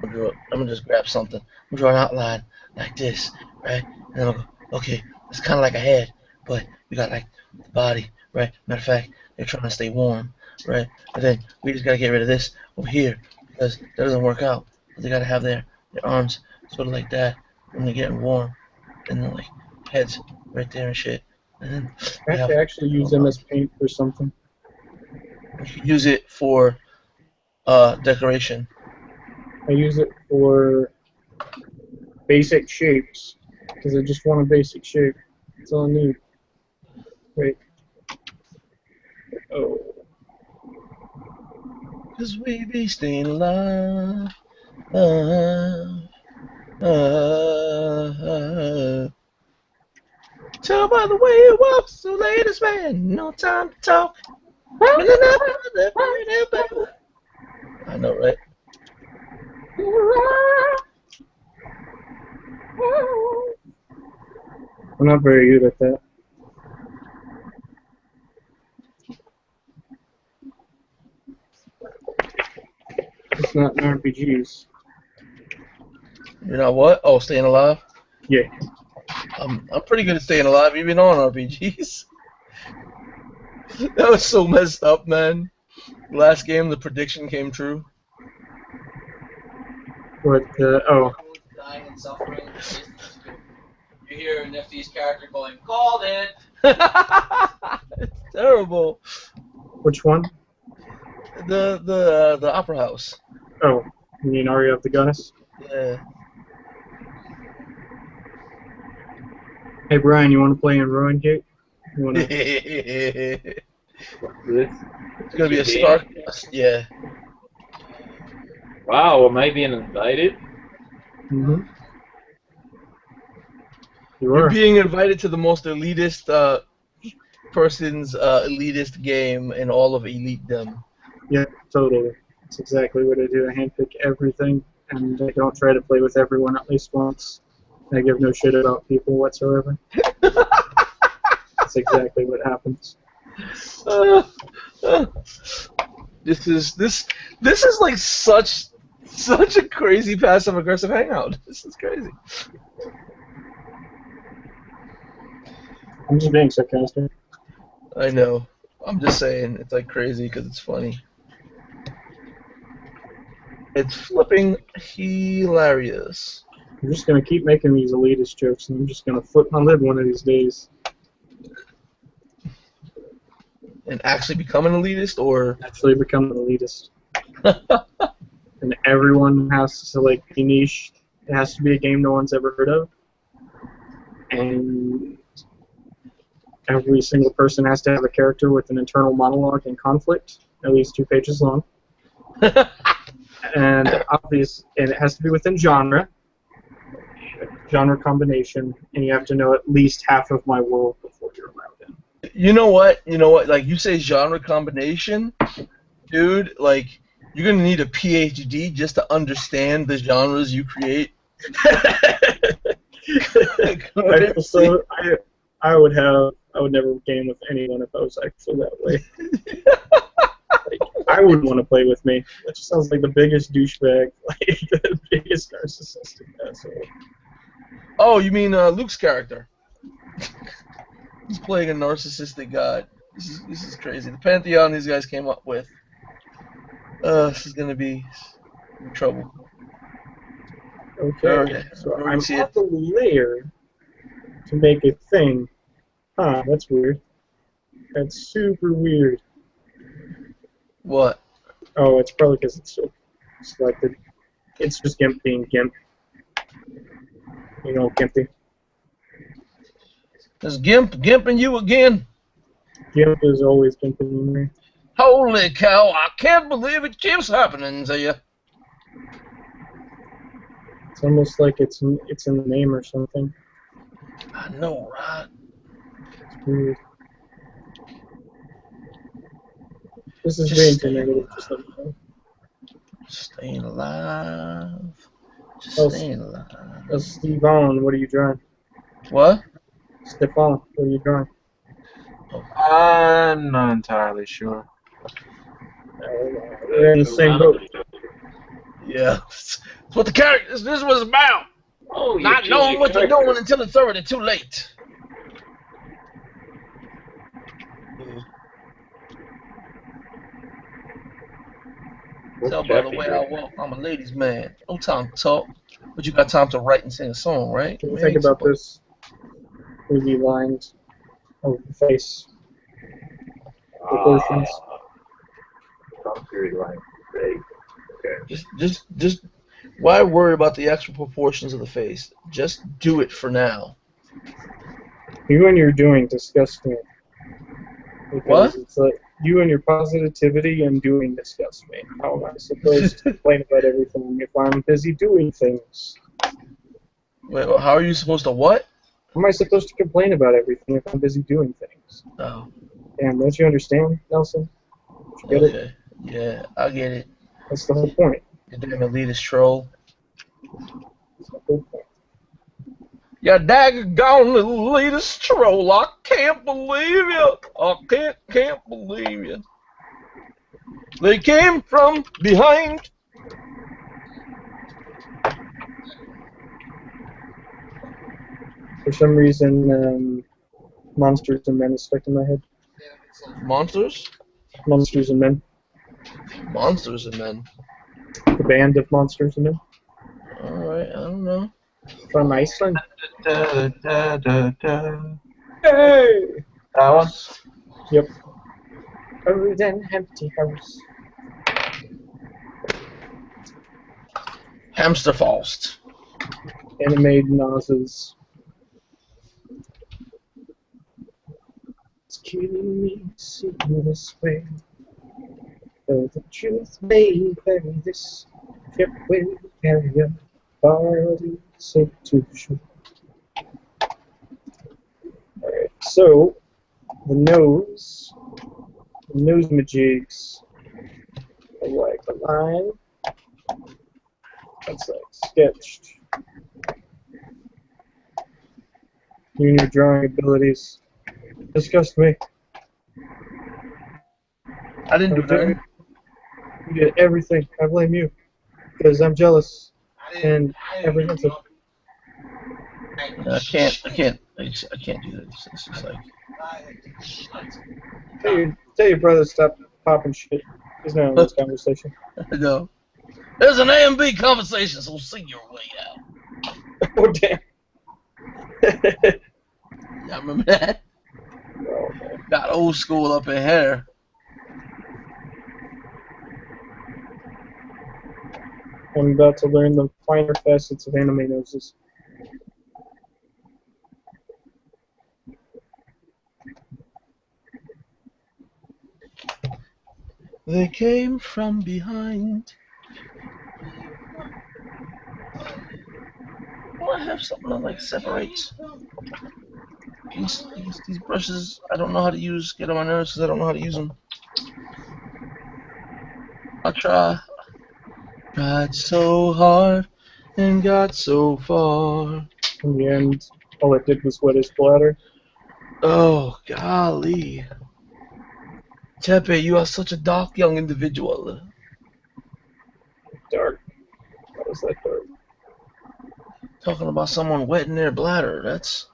I'm gonna just grab something. I'm gonna draw an outline like this, right? And then I'll go, okay, it's kind of like a head, but we got like the body, right? Matter of fact, they're trying to stay warm, right? But then we just gotta get rid of this over here because that doesn't work out. They gotta have their arms sort of like that when they're getting warm, and then like heads right there and shit. And then I have to actually use them as paint for something. Use it for decoration. I use it for basic shapes because I just want a basic shape. That's all I need. Wait. Oh. Cause we be staying alive. Tell by the way it walks, so ladies man, no time to talk. I know, right? I'm not very good at that. It's not in RPGs. You know what? Oh, staying alive? Yeah. I'm pretty good at staying alive even on RPGs. That was so messed up, man. Last game, the prediction came true. What the? Oh, Everyone's dying and suffering. You hear Nifty's character going, "Called it." It's terrible. which one? The opera house. Oh, you mean Aria of the Goddess? Yeah. Hey Brian, you want to play in Ruin Gate? You want to? It's This gonna be a game? Stark. Yeah. Wow, well, maybe invited. Mm-hmm. You You're are. being invited to the most elitist person's elitist game in all of elitedom. Yeah, totally. That's exactly what I do. I handpick everything, and I don't try to play with everyone at least once. I give no shit about people whatsoever. That's exactly what happens. Uh, uh, this is like such a crazy passive aggressive hangout. This is crazy. I'm just being sarcastic. I know. I'm just saying it's like crazy because it's funny. It's flipping hilarious. I'm just gonna keep making these elitist jokes, and I'm just gonna flip my lid one of these days. And actually become an elitist, or Actually become an elitist. And everyone has to like be niche. It has to be a game no one's ever heard of. And every single person has to have a character with an internal monologue and conflict, at least 2 pages long. And it has to be within genre combination, and you have to know at least half of my world before you're allowed in. You know what? Like you say, genre combination, dude. Like you're gonna need a PhD just to understand the genres you create. I would never game with anyone if I was actually that way. Like, I wouldn't want to play with me. That just sounds like the biggest douchebag, like the biggest narcissistic asshole. Oh, you mean Luke's character? He's playing a narcissistic god. This is crazy. The pantheon these guys came up with. This is gonna be trouble. Okay, Alright, so already I'm see at it. the layer to make a thing. Huh, that's weird. That's super weird. What? Oh, it's probably because it's so selected. It's just GIMP being GIMP. You know, GIMPy. Is gimping you again? GIMP is always GIMPing me. Holy cow! I can't believe it keeps happening to you. It's almost like it's in the name or something. I know, right? It's weird. This is Just being too staying negative. alive. Just let me know. Staying alive. Just Oh, staying alive. Stefan, what are you drawing? What? Stefan, what are you drawing? I'm not entirely sure. We're in the same boat. Yeah. That's what the character. This was about. Oh, you Not change knowing your what you're character. doing until it's already too late. What's Tell by the Jeffy way doing? I walk, I'm a ladies' man. No time to talk, but you got time to write and sing a song, right? What do you think about this 3D lines of the face? Proportions. Concrete line. Fake. Okay. Just. Why worry about the actual proportions of the face? Just do it for now. You and your doing disgust me. Because What? it's like you and your positivity and doing disgust me. How am I supposed to complain about everything if I'm busy doing things? Wait, how are you supposed to what? How am I supposed to complain about everything if I'm busy doing things? Oh, Damn, don't you understand, Nelson? Don't you get it? okay. Yeah, I get it. That's the whole point. You damn elitist troll. That's the whole point. You daggone elitist troll. I can't believe you. I can't believe you. They came from behind. For some reason, Monsters and Men is stuck in my head. Monsters? Monsters and Men. Monsters and Men. The band of Monsters and Men. Alright, I don't know. From Iceland. Da, da, da, da. Hey! That one? Yep. Oh, then empty house. Hamsterfalst. Animated noses. It's killing me to see you this way. Though the truth may vary, this ship will carry a body safe to shore. Alright, so the nose majigs are like a line that's like sketched. You and your drawing abilities disgust me. I didn't do that. You did everything. I blame you. Because I'm jealous and apprehensive. I can't do this. It's just like, Tell your brother to stop popping shit. He's not in this conversation. no. There's an A and B conversation, so see your way out. Oh, damn. Y'all remember that? Oh, man. Got old school up in here. I'm about to learn the finer facets of anime noses. They came from behind. Oh, I have something that like separates. These brushes I don't know how to use. Get on my nerves because I don't know how to use them. I'll try. Tried so hard and got so far. In the end, all it did was wet his bladder. Oh, golly. Tepe, you are such a dark young individual. Dark. How was that dark? Talking about someone wetting their bladder. That's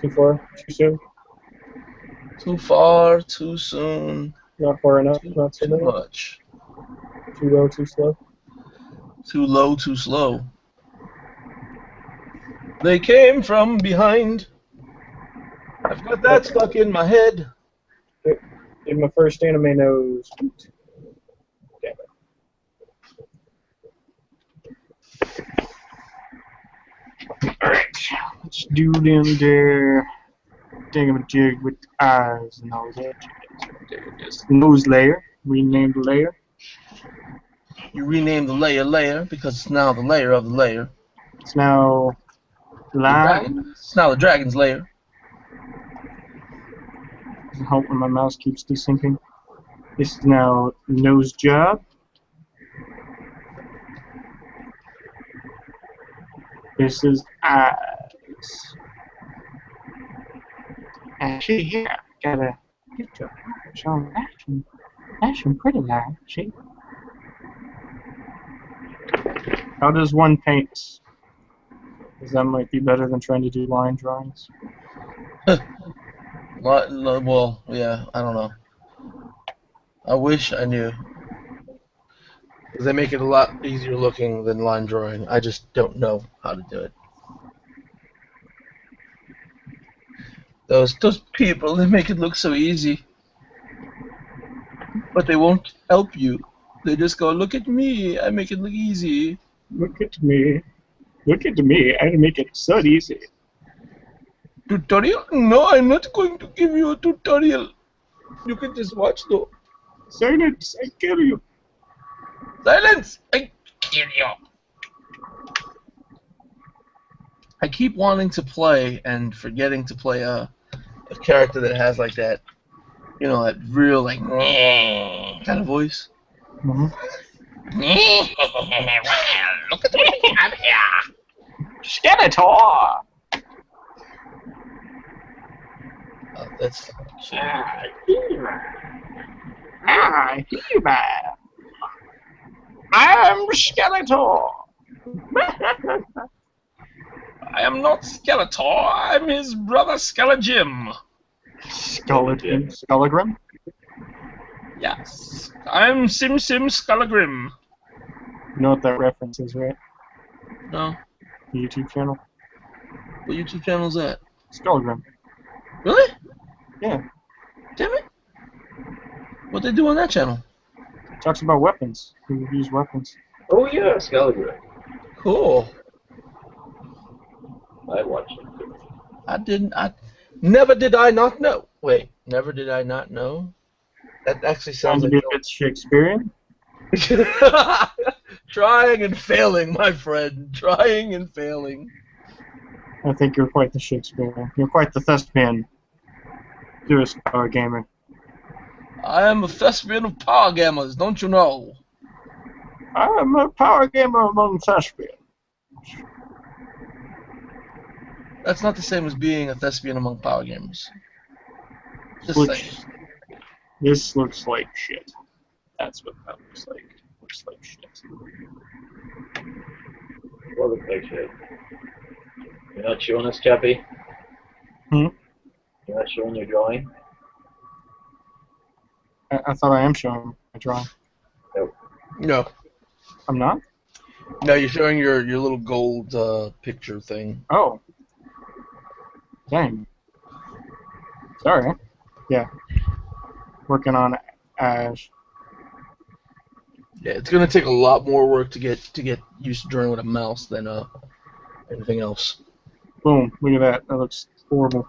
Too far? Too soon? too far, too soon, Not far enough? Not so too bad? much. Too low? Too slow? Too low, too slow. They came from behind. I've got that stuck in my head. Did my first anime nose. Damn it. Alright, let's do them there. Thingamajig with eyes and all that. There it is. Nose layer. Rename the layer. You rename the layer because it's now the layer of the layer. It's now line. It's now the dragon's layer. Doesn't help when my mouse keeps desyncing. This is now nose job. This is eyes. And see here, gotta get to some action. Action pretty light, see? How does one paint? Because that might be better than trying to do line drawings. Well, yeah, I don't know. I wish I knew. Because they make it a lot easier looking than line drawing. I just don't know how to do it. Those people, they make it look so easy. But they won't help you. They just go, look at me, I make it look easy. Look at me. Look at me. I make it so easy. Tutorial? No, I'm not going to give you a tutorial. You can just watch though. Silence, I kill you. Silence! I kill you. I keep wanting to play and forgetting to play a character that has like that, you know, that real like kind of voice. Mm-hmm. Look at what we have here. Skeletor! That's I'm Skeletor! I am not Skeletor. I'm his brother Skelejim. Skelegrim? Yes, I'm Sim Skelegrim. You know what that reference is, right? No, The YouTube channel? what YouTube channel is that? Skelegrim. Really? Yeah. Damn it. What they do on that channel? It talks about weapons. Who use weapons. Oh yeah, Skeletor. Cool. I watched it. Never did I not know. Wait, never did I not know? That actually Trying sounds to like be a bit Shakespearean? trying and failing, my friend. Trying and failing. I think you're quite the Shakespearean. You're quite the thespian. You're a power gamer. I am a thespian of power gamers, don't you know? I am a power gamer among thespians. That's not the same as being a thespian among power gamers. Just Which- saying. This looks like shit. That's what that looks like. Looks like shit. What looks like shit. You're not showing us, Chappie? Hmm? You're not showing your drawing? I thought I am showing my drawing. No. I'm not? No, you're showing your little gold picture thing. Oh. Dang. Sorry. Yeah. Working on Ash. Yeah, it's gonna take a lot more work to get used to drawing with a mouse than anything else. Boom. Look at that. That looks horrible.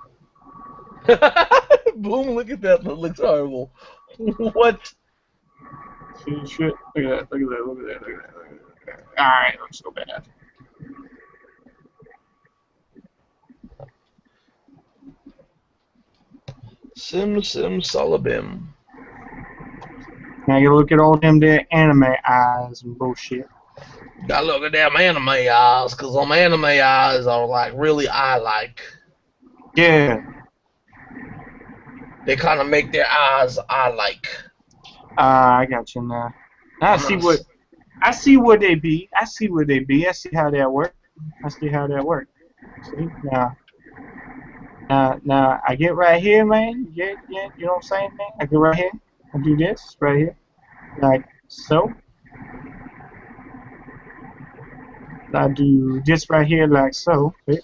Boom! Look at that. That looks horrible. What? Shit, shit. Look at that. Look at that. Look at that. Look at that. Look at that. Alright, that looks so bad. Sim Salabim. Now you look at all them there anime eyes and bullshit. Gotta look at them anime eyes, cause them anime eyes are like really eye-like. Yeah. They kind of make their eyes eye-like. I got you now. I see what they be. I see what they be. I see how that work. See, now I get right here, man. Yeah, you know what I'm saying, man? I get right here. I do this right here, like so. I do this right here, like so. Wait.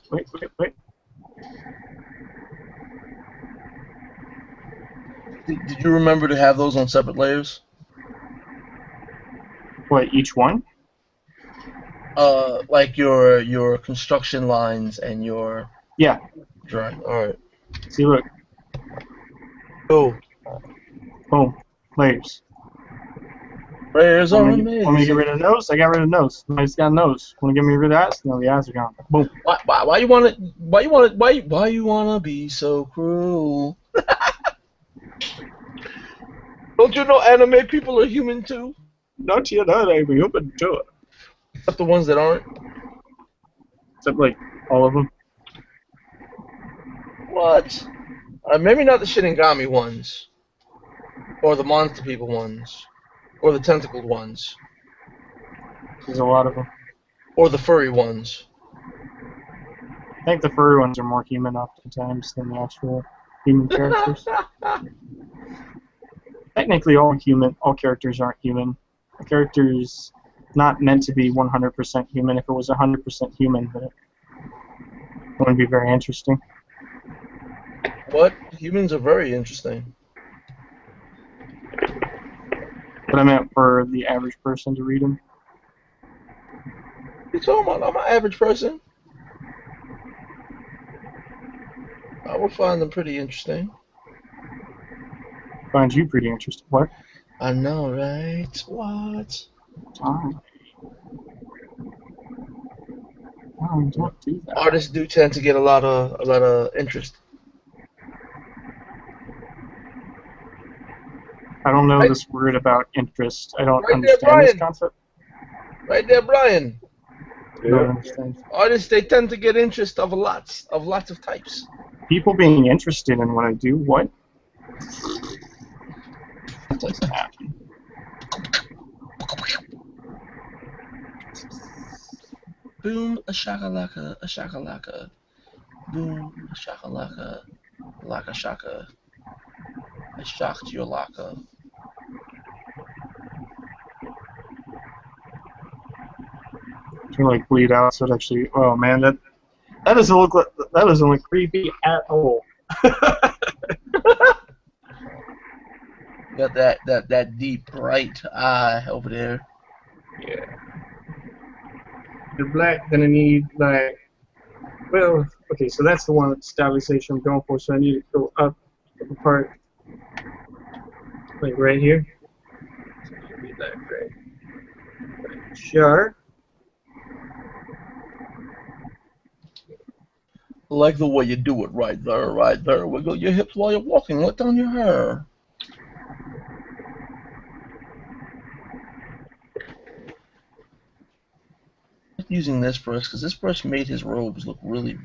Did you remember to have those on separate layers? What, each one? Like your construction lines and your Yeah. drawing. All right. See, look. Oh, Boom. Layers. layers are Want me to amazing. get rid of the nose? I got rid of the nose. Nice got a nose. Want to get me rid of eyes? No, the eyes are gone. Boom. Why you wanna be so cruel? Don't you know anime people are human too? Not yet, I'm human too. Except the ones that aren't. Except like all of them. What? Maybe not the Shinigami ones, or the monster people ones, or the tentacled ones, There's a lot of them. or the furry ones. I think the furry ones are more human oftentimes than the actual human characters. Technically, all characters aren't human. A character's not meant to be 100% human. If it was 100% human, then it wouldn't be very interesting. What? Humans are very interesting. But I meant for the average person to read them. You talking about? I'm an average person. I will find them pretty interesting. Find you pretty interesting. What? I know, right? What? Don't do that. Artists do tend to get a lot of interest. I don't know Right. this word about interest. I don't Right there, understand this Brian. concept. Right there, Brian. I don't understand. Artists, they tend to get interest of lots of types. People being interested in what I do. What? That doesn't happen. Boom, a shakalaka, a shakalaka. Boom, a shakalaka, laka shaka. I shocked your laka. Can like bleed out so it actually. Oh man, that doesn't look like that doesn't look creepy at all. Got that deep bright eye over there. Yeah. They're black. Then I need like. Well, okay, so that's the one that stylization I'm going for. So I need to go up apart, like right here. So I need that right. Sure. Like the way you do it right there, right there. Wiggle your hips while you're walking. Let down your hair. Using this brush because this brush made his robes look really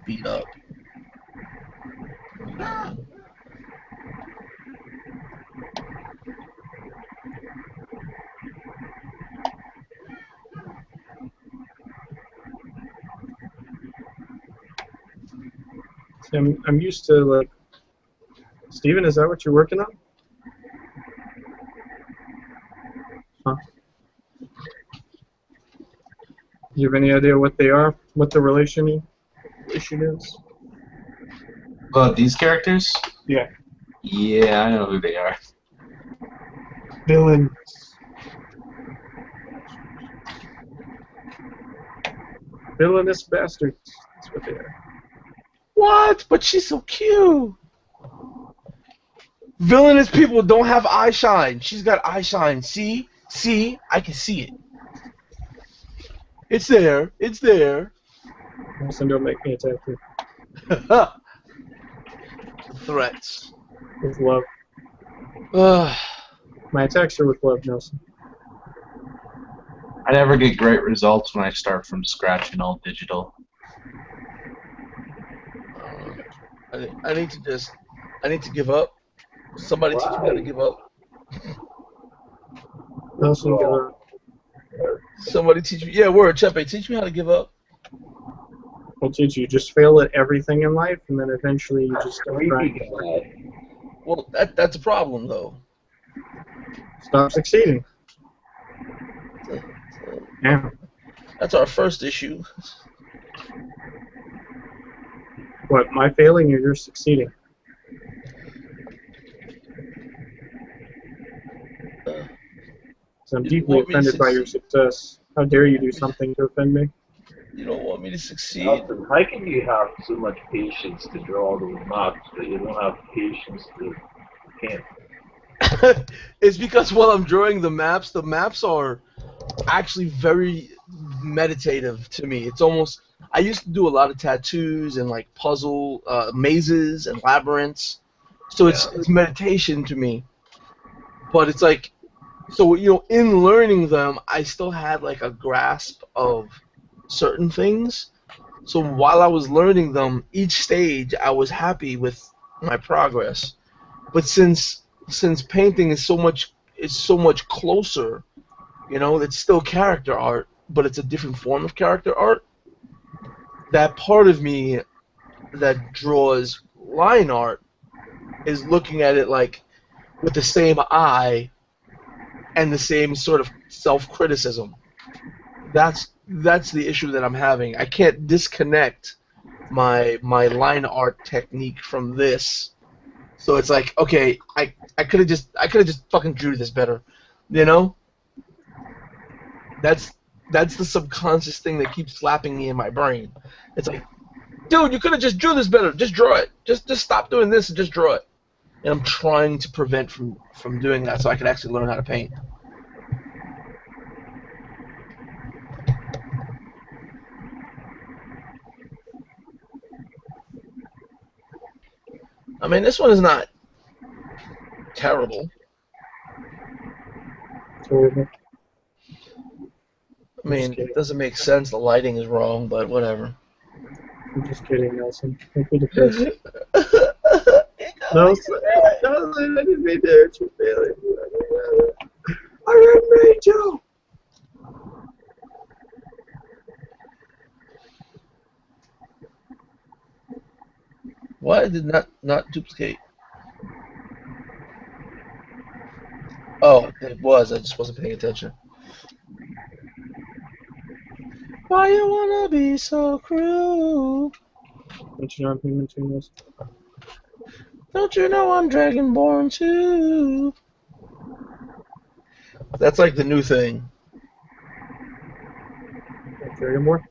beat up. See, I'm used to like. Steven, is that what you're working on? Huh? Do you have any idea what they are? What the relation is? Well, these characters? Yeah. Yeah, I know who they are. Villains. Villainous bastards. That's what they are. What? But she's so cute. Villainous people don't have eye shine. She's got eye shine. See? See? I can see it. It's there. It's there. Nelson, don't make me attack you. Threats. With love. My attacks are with love, Nelson. I never get great results when I start from scratch and all digital. I need to give up. Somebody teach me how to give up. Nelson, give up. Somebody teach me. Yeah, word, Chepe, teach me how to give up. I'll teach you. Just fail at everything in life, and then eventually you just start trying. Well, that's a problem, though. Stop succeeding. Yeah. That's our first issue. What, my failing or you're succeeding? So I'm deeply offended by your success. How dare you do something to offend me? You don't want me to succeed. Nelson, how can you have so much patience to draw those maps, but you don't have patience to paint? It's because while I'm drawing the maps are actually very meditative to me. It's almost, I used to do a lot of tattoos and like puzzle mazes and labyrinths, so it's meditation to me. But it's like, so in learning them, I still had like a grasp of certain things. So while I was learning them, each stage I was happy with my progress. But since painting is so much closer, it's still character art, but it's a different form of character art. That part of me that draws line art is looking at it like with the same eye and the same sort of self-criticism. That's the issue that I'm having. I can't disconnect my line art technique from this. So it's like, okay, I could have just fucking drew this better, That's the subconscious thing that keeps slapping me in my brain. It's like, dude, you could have just drew this better. Just draw it. Just stop doing this and just draw it. And I'm trying to prevent from doing that so I can actually learn how to paint. I mean, this one is not terrible. Terrible. I mean, it doesn't make sense. The lighting is wrong, but whatever. I'm just kidding, Nelson. Don't be depressed. Nelson, I didn't mean to hurt your feelings. I didn't mean to. Why did not duplicate? Oh, it was. I just wasn't paying attention. Why you wanna be so cruel? Don't you know I'm human too, this? Don't you know I'm Dragonborn too? That's like the new thing. Dragon War?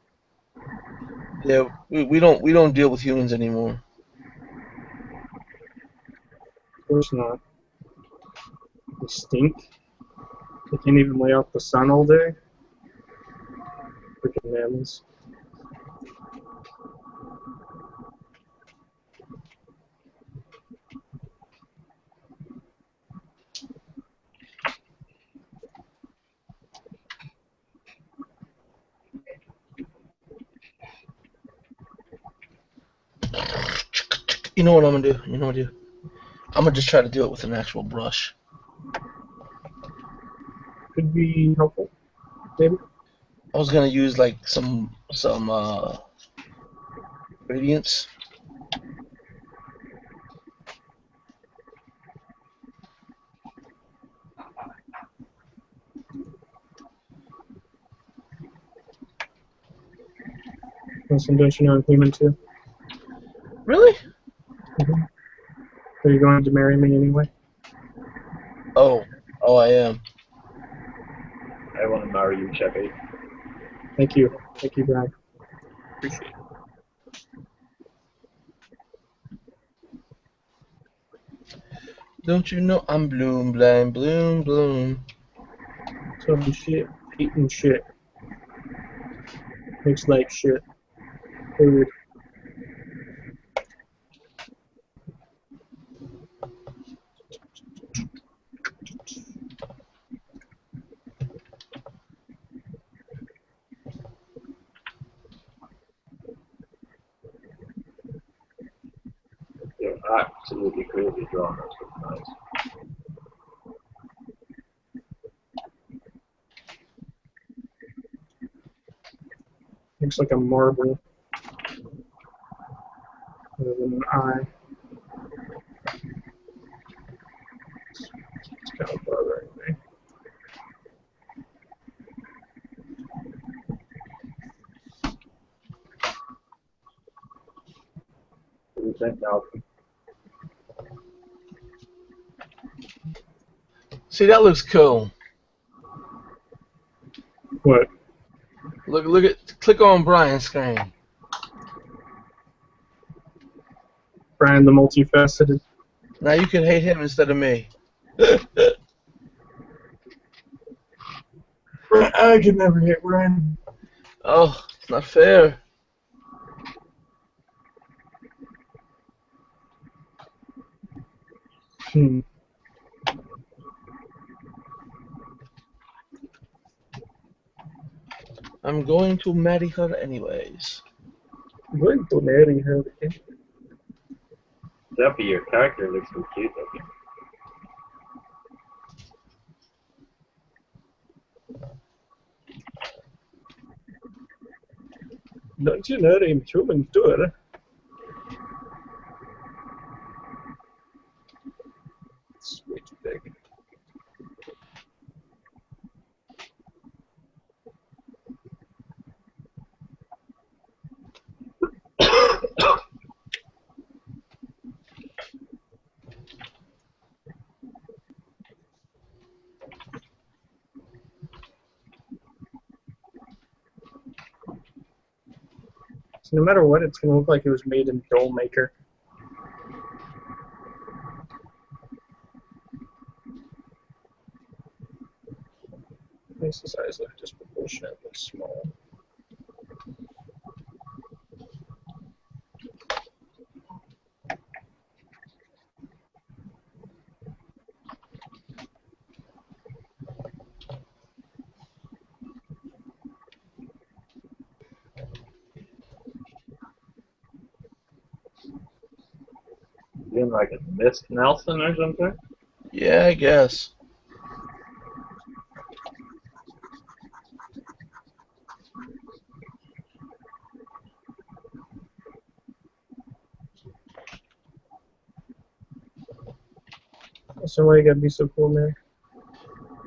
Yeah, we don't deal with humans anymore. Of course not. They stink. They can't even lay off the sun all day. Freaking mammals. You know what I'm gonna do? You know what I'm gonna do? I'm gonna just try to do it with an actual brush. Could be helpful, maybe. I was gonna use like some gradients. Listen, don't you know I'm human too? Really? Are you going to marry me anyway? Oh, I am. I want to marry you, Chevy. Thank you. Thank you, Brian. Appreciate it. Don't you know I'm bloom, blind, bloom, bloom. Some shit, eating shit. Looks like shit. Food. You're absolutely clearly drawn. That's really nice. Looks like a marble. Rather than an eye. It's kind of bothering me. What do you think, Malcolm? See, that looks cool. What? Look at. Click on Brian's screen. Brian the multifaceted. Now you can hate him instead of me. I could never hit Brian. Oh, it's not fair. I'm going to marry her anyways. I'm going to marry her. Jeffy, your character looks so cute looking. Don't you know I'm human too? It's way too big. So no matter what, it's going to look like it was made in Doll Maker. Makes his eyes look disproportionately small. Doing like a Miss Nelson or something? Yeah, I guess. So why you gotta be so cool, man?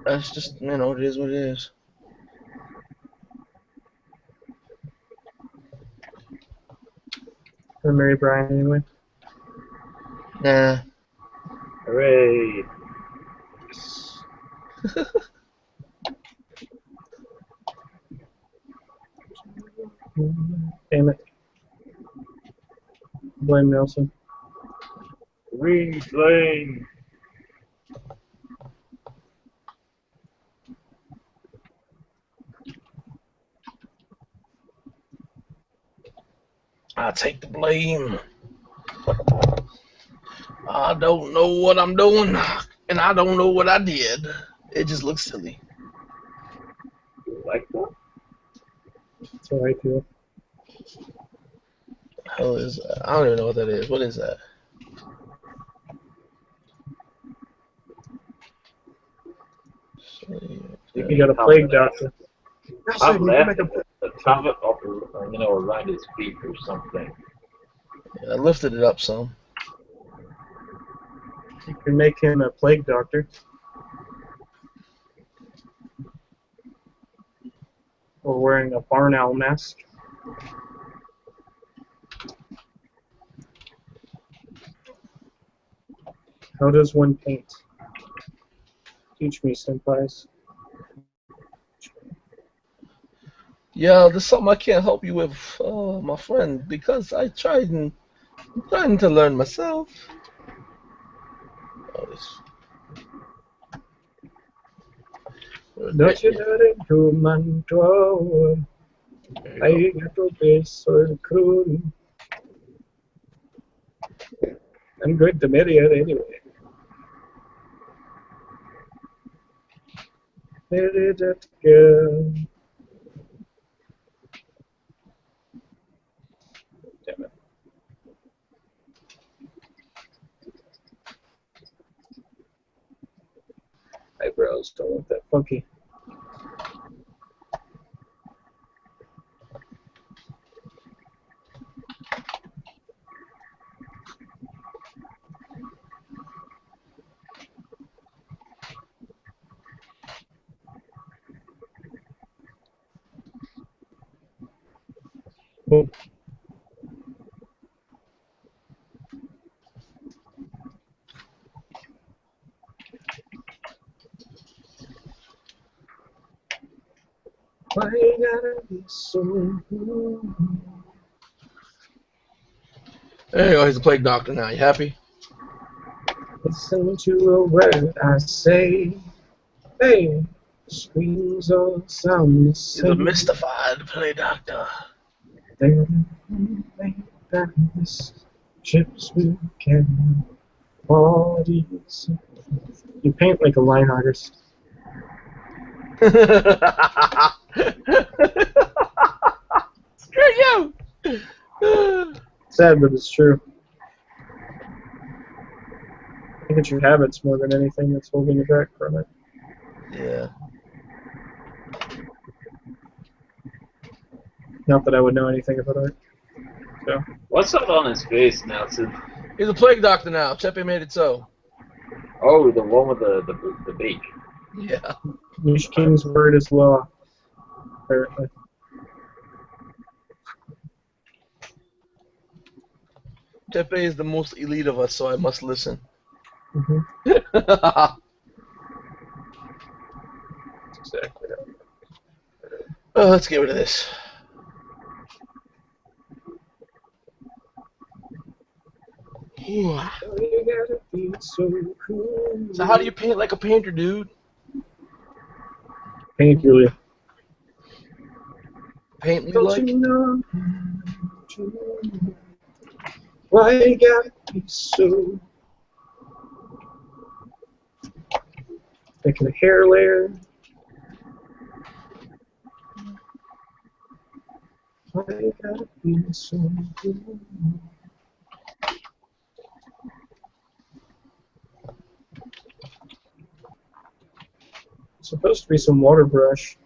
That's just, you know, it is what it is. I marry Brian anyway. Nah. Hooray! Damn it. Blame Nelson. Green flame! I take the blame. I don't know what I'm doing, and I don't know what I did. It just looks silly. You like that? That's how I feel. Hell is that? I don't even know what that is. What is that? You got a plague doctor. I've left the top of around his feet or something. I lifted it up some. You can make him a plague doctor. Or wearing a barn owl mask. How does one paint? Teach me, senpais. Yeah, there's something I can't help you with, my friend, because I'm trying to learn myself. Oh, this. Noche de mantua, ay gato beso el cruel. I'm good to marry her anyway. Marry that girl. Damn it. Eyebrows don't look that funky. Oh. Why you gotta be so rude? There you go. He's the plague doctor now. You happy? Listen to a word I say. Hey, screams all sound the He's a same. mystified plague doctor. There that this ships will carry bodies. You paint like a line artist. Screw you! Sad, but it's true. I think it's your habits more than anything that's holding you back from it. Yeah. Not that I would know anything about art. So. What's up on his face, Nelson? He's a plague doctor now. Chepe made it so. Oh, the one with the beak. Yeah. Niche King's word is law, apparently. Chepe is the most elite of us, so I must listen. Mm-hmm. Exactly. Let's get rid of this. Ooh. So how do you paint like a painter, dude? Paint really. Paint me Don't like? you know? Why you gotta be so? Making a hair layer. Why you gotta be so good? Supposed to be some water brush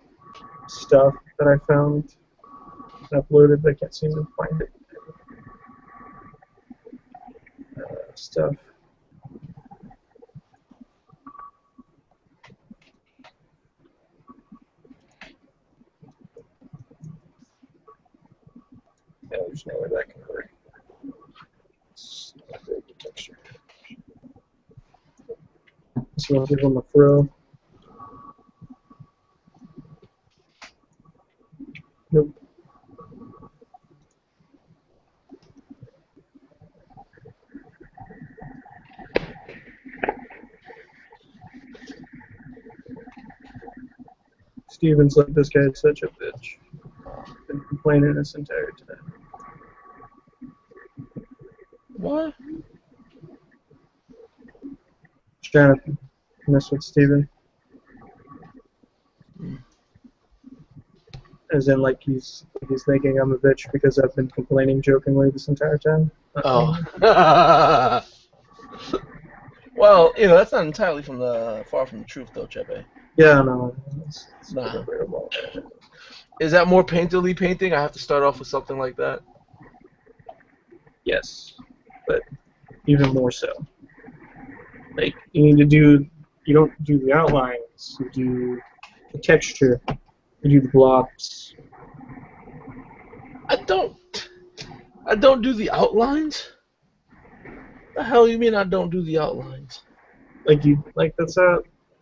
stuff that I found and uploaded, but I can't seem to find it. Stuff. There's no way that can work. It's not very good texture. So I'll give him a throw. Nope. Steven's like, this guy's such a bitch. Been complaining this entire time. What? Just trying to mess with Steven. As in, like he's thinking I'm a bitch because I've been complaining jokingly this entire time. Oh. Well, that's not entirely far from the truth, though, Chepe. Yeah, no. It's Nah. agreeable. Is that more painterly painting? I have to start off with something like that. Yes, but even more so. Like you need to do. You don't do the outlines. You do the texture. You do the blobs. I don't do the outlines. The hell you mean I don't do the outlines? That's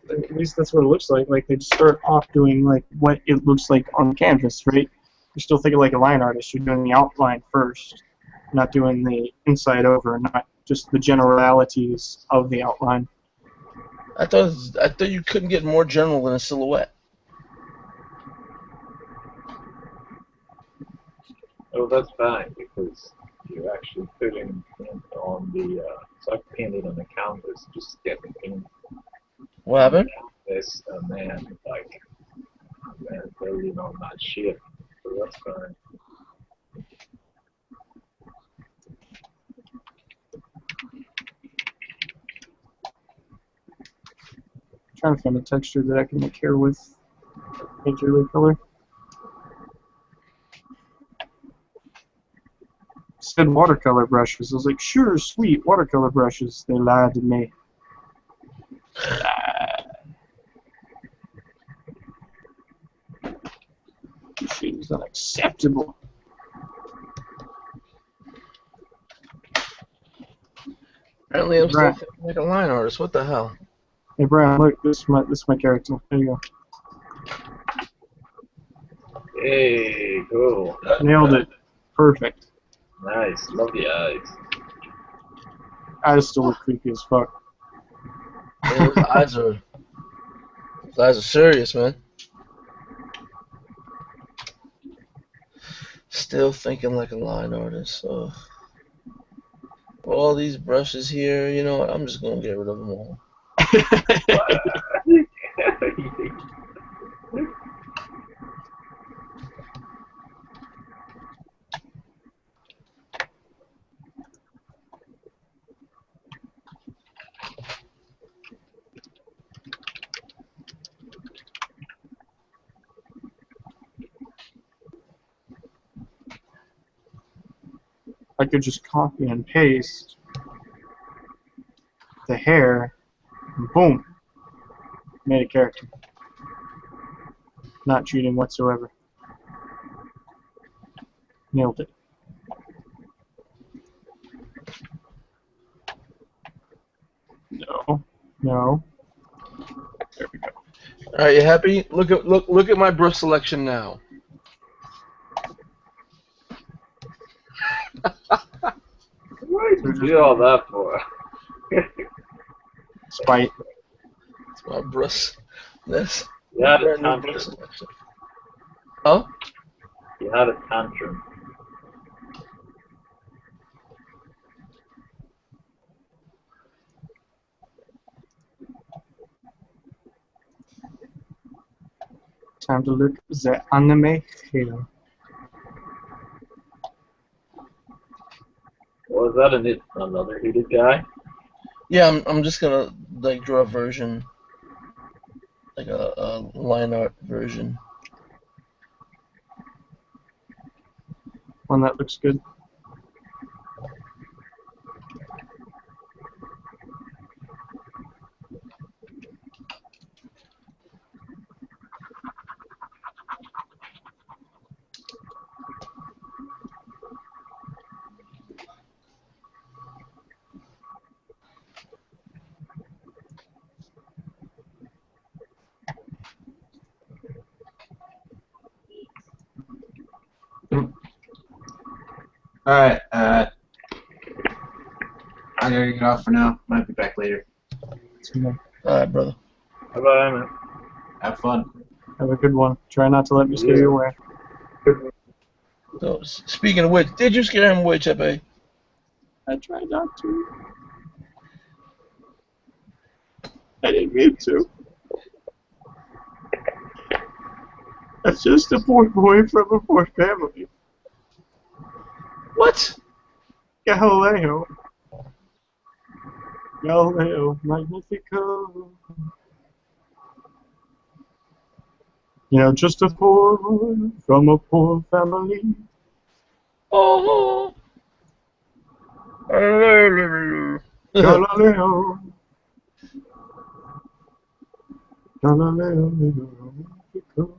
at least that's what it looks like. Like they just start off doing like what it looks like on canvas, right? You're still thinking like a line artist. You're doing the outline first, not doing the inside over, not just the generalities of the outline. I thought you couldn't get more general than a silhouette. Oh, that's fine because you're actually putting paint on the. So I painted on the canvas, just getting paint What on the happened? canvas, and then building on that shit. So that's fine. Trying to find a texture that I can make hair with painterly color. Said watercolor brushes. I was like, sure, sweet watercolor brushes. They lied to me. This shit is unacceptable. Apparently, I'm still Right. thinking like a line artist. What the hell? Hey Brian, look, this is my character. There you Hey, cool. go. Nailed it. Perfect. Nice. Love the eyes. Eyes still look creepy as fuck. Yeah, those eyes are serious, man. Still thinking like a line artist. So, all these brushes here, you know what? I'm just gonna get rid of them all. I could just copy and paste the hair, and boom, made a character. Not cheating whatsoever. Nailed it. No, no. There we go. All right, you happy? Look at my brush selection now. What did you do all that for? Spite. It's my brush. This. You had a brand new brush tantrum. selection. Huh? You had a tantrum. Time to look the anime here. Was that another heated guy? Yeah, I'm just gonna like draw a version, like a line art version. One that looks good. Alright, I gotta get off for now. Might be back later. All right, brother. Bye-bye, man. Have fun. Have a good one. Try not to let me scare you away. So, speaking of which, did you scare him away, Chepe? I tried not to. I didn't mean to. That's just a poor boy from a poor family. What? Galileo. Galileo Magnifico. You know, just a poor boy from a poor family. Oh. Galileo. Galileo Magnifico.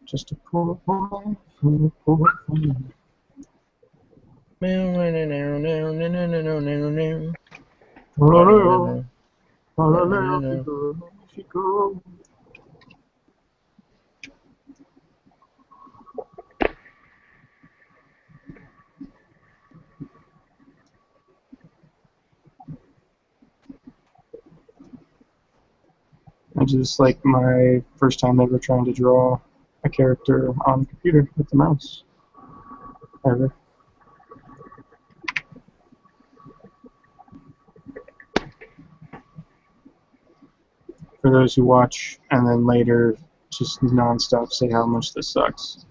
Just a poor boy from a poor family. Galileo, Galileo, Magnifico. I just like my first time ever trying to draw a character on the computer with the mouse. Ever. For those who watch and then later just nonstop say how much this sucks.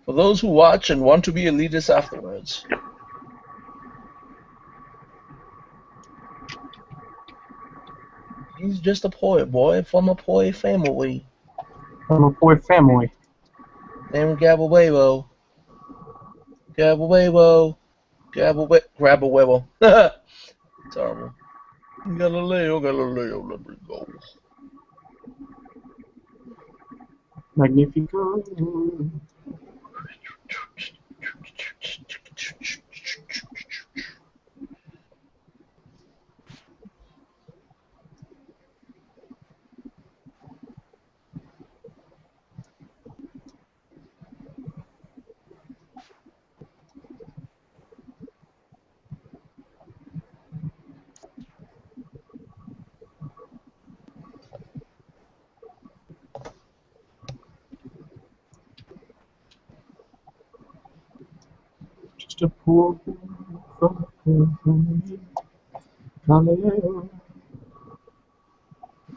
For those who watch and want to be elitists afterwards. He's just a poor boy from a poor family. From a poor family. Named Gabaleo. Gabaleo. Gabaleo. Terrible. Galileo, let me go. Magnifico. Just a poor boy from a poor family. Galileo.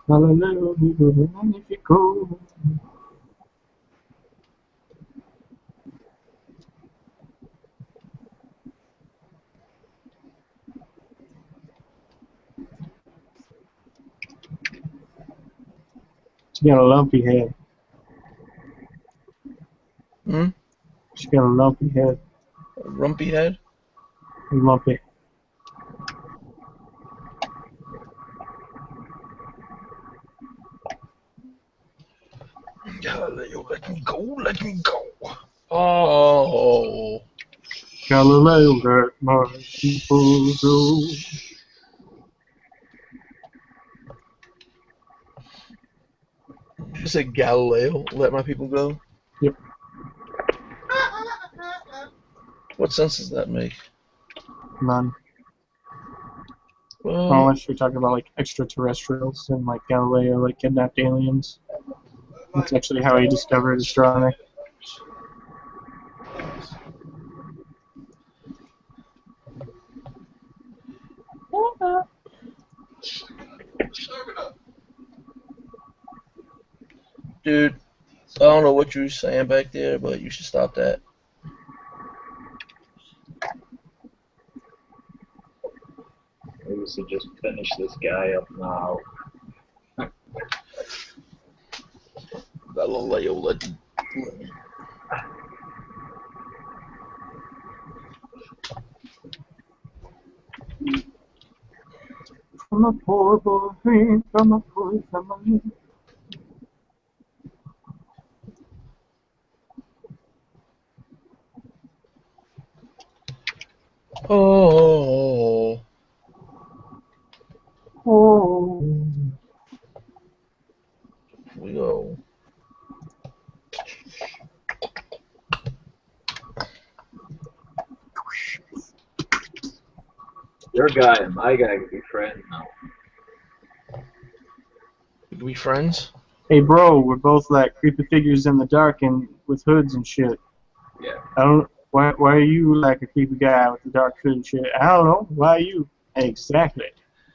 Galileo, Magnifico. She got a lumpy head. Hmm? She got a lumpy head. A rumpy head? Lumpy. Galileo, let me go, let me go. Oh. Galileo, let my people go. You said Galileo, let my people go? Yep. What sense does that make? None. Well, Unless you're talking about like extraterrestrials and like Galileo like kidnapped aliens. That's actually how he discovered astronomy. dude, I don't know what you were saying back there, but you should stop that. Maybe we should just finish this guy up now. Galileo, let me. From a poor boy, from a poor family. Oh. Oh. Here we go. Your guy and my guy could be friends now. We could be friends. Hey, bro, we're both like creepy figures in the dark and with hoods and shit. Yeah. I don't. Why are you like a creepy guy with the dark hood and shit? I don't know. Why are you? Exactly.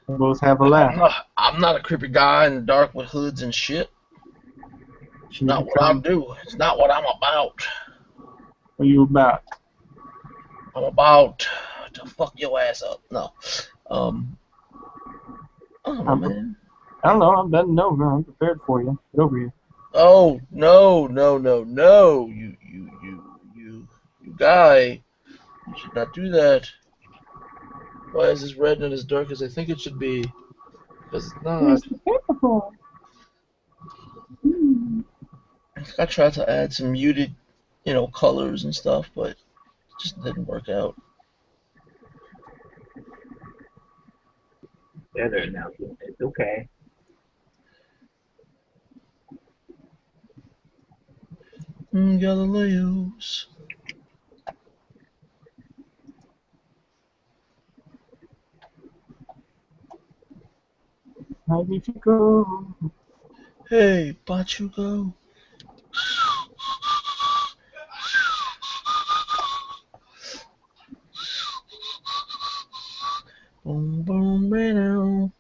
We both have a laugh. I'm not a creepy guy in the dark with hoods and shit. It's not what I do. It's not what I'm about. What are you about? I'm about to fuck your ass up. No. I don't know, man. I don't know. I'm bending over. I'm prepared for you. Get over here. Oh, no. You guy. You should not do that. Why is this red not as dark as I think it should be? Because it's not. I tried to add some muted, colors and stuff, but it just didn't work out. Yeah, they're announcing it's okay. Galileo's. How did you go? Hey, Bachugo. Boom, boom, now.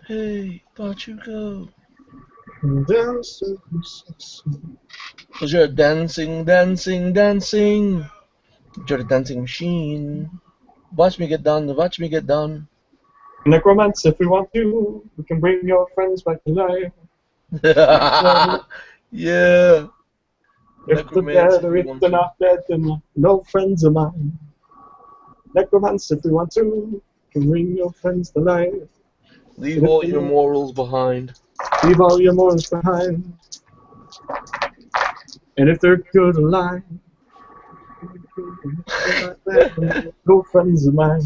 Hey, Bachugo. Cause you're a dancing. You're the dancing machine. Watch me get done. Necromance, if we want to, we can bring your friends back to life. Yeah. If they're dead or if they're not dead, then they're no friends of mine. Necromance, if we want to, we can bring your friends to life. Leave all your morals behind. Leave all your morals behind. And if they're good alive, no friends of mine.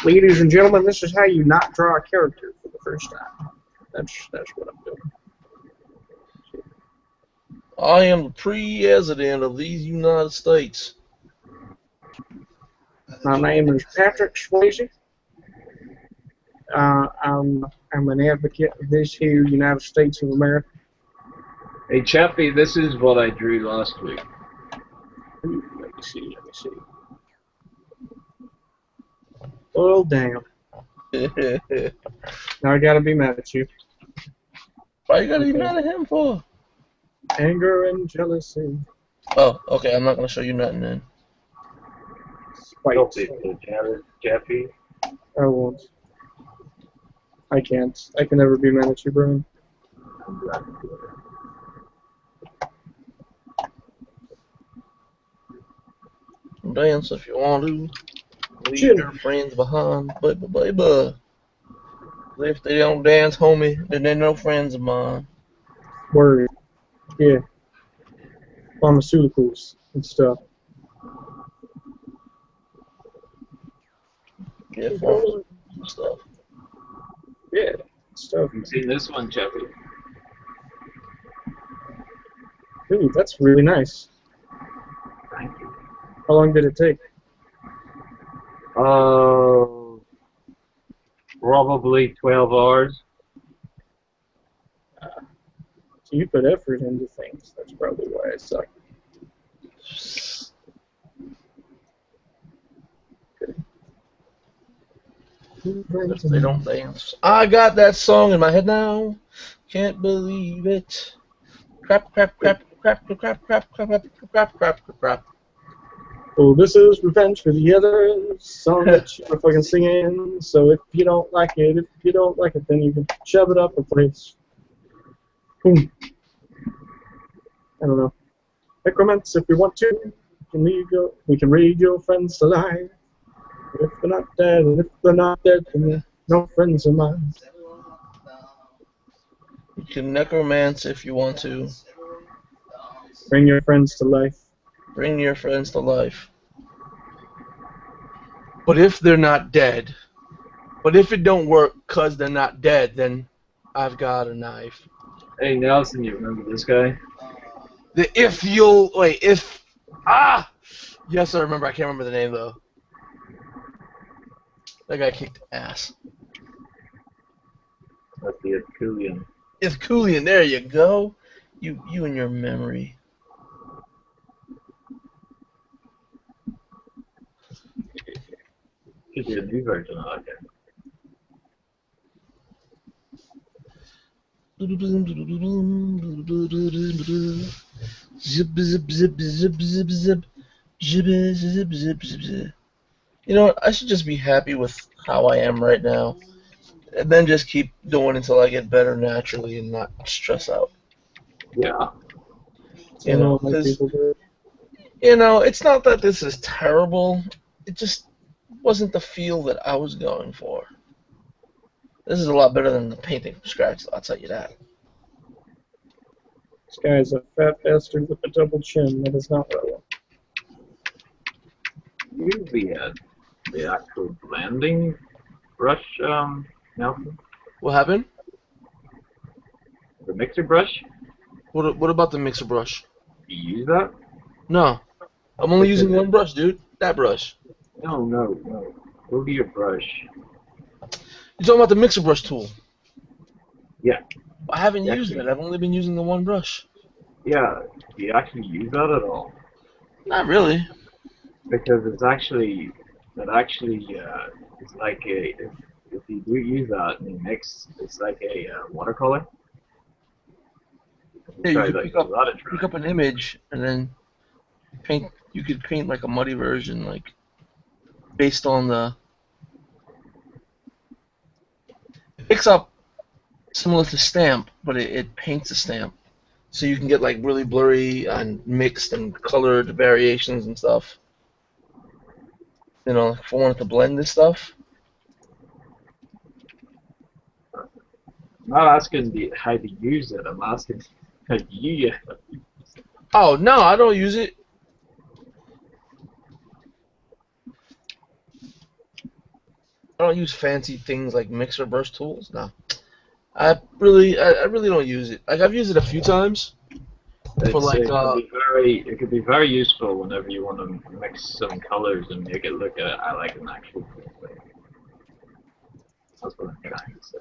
Ladies and gentlemen, this is how you not draw a character for the first time. That's what I'm doing. I am the president of these United States. My name is Patrick Swayze. I'm an advocate of this here United States of America. Hey, Chappie, this is what I drew last week. Let me see. Oh, damn. Now I gotta be mad at you. Why you gotta be mad at him for? Anger and jealousy. Oh, okay, I'm not gonna show you nothing then. Spite. Don't be so jealous, Chappie. I won't. I can't. I can never be mad at you, Brian. I'm glad to do it. Dance if you want to. Leave Chill. your friends behind, baby. If they don't dance, homie, then they're no friends of mine. Word. Yeah. Pharmaceuticals and stuff. Yeah, pharmaceuticals and stuff. Yeah. Stuff. You've seen this one, Chappie? Ooh, that's really nice. Thank you. How long did it take? Probably 12 hours. So you put effort into things. That's probably why I suck. If they don't dance. I got that song in my head now. Can't believe it. Crap. Well, this is Revenge for the Others, song that you were fucking singing. So if you don't like it, then you can shove it up a place. Boom. I don't know. Necromance, if we want to, We can read your friends to life. If they're not dead, and if they're not dead, then they're no friends of mine. You can necromance if you want to. Bring your friends to life. Bring your friends to life. But if they're not dead, but if it don't work because they're not dead, then I've got a knife. Hey Nelson, you remember this guy? Yes, I remember. I can't remember the name though. That guy kicked ass. That's the Ithkulian. It's Coolian. There you go. You and your memory. Should be a new version of that guy. Zip zip zip zip zip zip. Zip zip zip zip zip. You know what? I should just be happy with how I am right now, and then just keep doing until I get better naturally and not stress out. Yeah. So I know most people do. It's not that this is terrible. It just wasn't the feel that I was going for. This is a lot better than the painting from scratch, I'll tell you that. This guy is a fat bastard with a double chin. That is not relevant. Use the actual blending brush, Nelson. What happened? The mixer brush. What about the mixer brush? You use that? No. I'm only using one brush, dude. That brush. No. Go to your brush. You're talking about the mixer brush tool. Yeah. I haven't Yeah, used actually. it. I've only been using the one brush. Yeah. Do you actually use that at all? Not really. Because it's actually it's like if you do use that and you mix, it's like a watercolor. Yeah, Try you that, could give it a lot of try. pick up an image and then paint. You could paint like a muddy version, like based on the. It picks up similar to stamp, but it paints a stamp, so you can get like really blurry and mixed and colored variations and stuff. If I wanted to blend this stuff. I'm not asking how to use it. I'm asking how you use it. Oh no, I don't use it. I don't use fancy things like mixer brush tools. No, I really don't use it. Like I've used it a few times for like It could be very useful whenever you want to mix some colors and make it look like an actual thing. That's what I'm trying to say.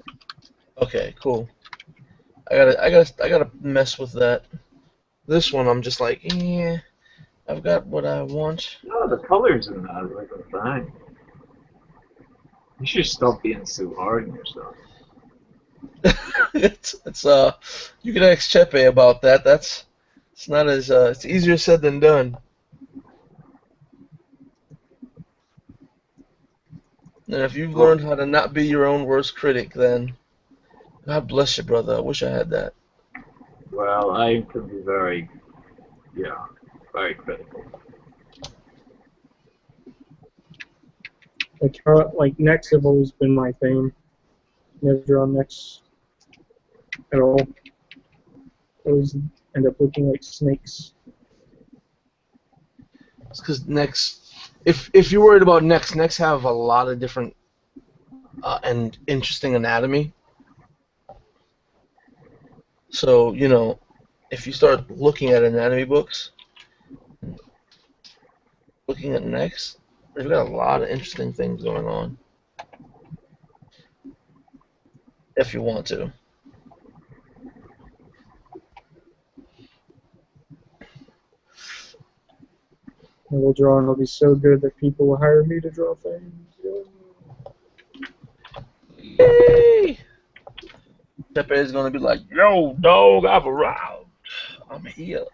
Okay, cool. I gotta mess with that. This one I'm just like, I've got what I want. No, the colors in that like are fine. You should stop being so hard on yourself. it's you can ask Chepe about that. It's not as it's easier said than done. And if you've learned how to not be your own worst critic, then God bless you, brother. I wish I had that. Well, I can be very critical. Like necks have always been my thing. Never drawn necks at all. Always end up looking like snakes. It's because necks. If you're worried about necks have a lot of different and interesting anatomy. So if you start looking at anatomy books, looking at necks, they've got a lot of interesting things going on. If you want to. And will drawing will be so good that people will hire me to draw things. Yay! Pepe is gonna be like, "Yo, dog, I've arrived. I'm here."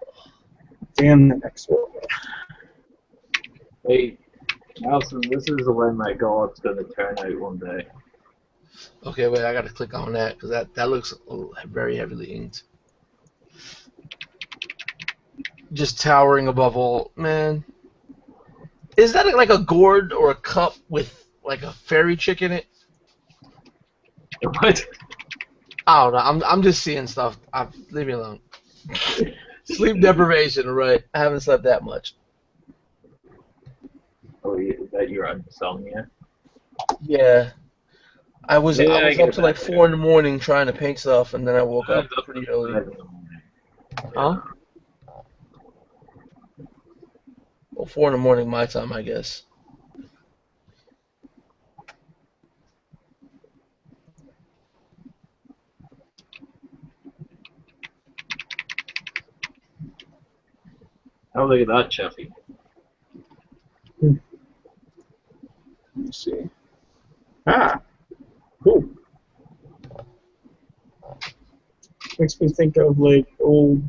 Damn the next one. Hey, Nelson, this is the way my god's gonna turn out one day. Okay, wait, I gotta click on that because that looks very heavily inked. Just towering above all, man. Is that like a gourd or a cup with like a fairy chick in it? What? I don't know. I'm just seeing stuff. Leave me alone. Sleep deprivation, right? I haven't slept that much. Oh, is that your insomnia? Yeah, I Yeah, I was up get to like that 4 in too. the morning trying to paint stuff, and then I woke I was up up pretty at early. 5 in the morning. Huh? Yeah. Well, 4 in the morning my time, I guess. Oh, look at that, Cheffy. Let's see. Ah, cool. Makes me think of like old.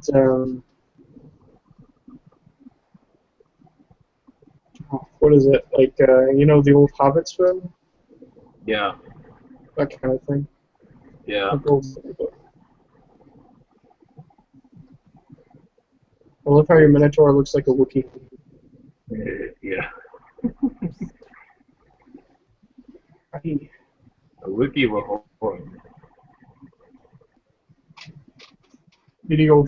What is it? Like the old Hobbits film, Yeah, that kind of thing. yeah. Like old. I love how your Minotaur looks like a Wookiee. Yeah. Hey, A wiki will hold. did he go?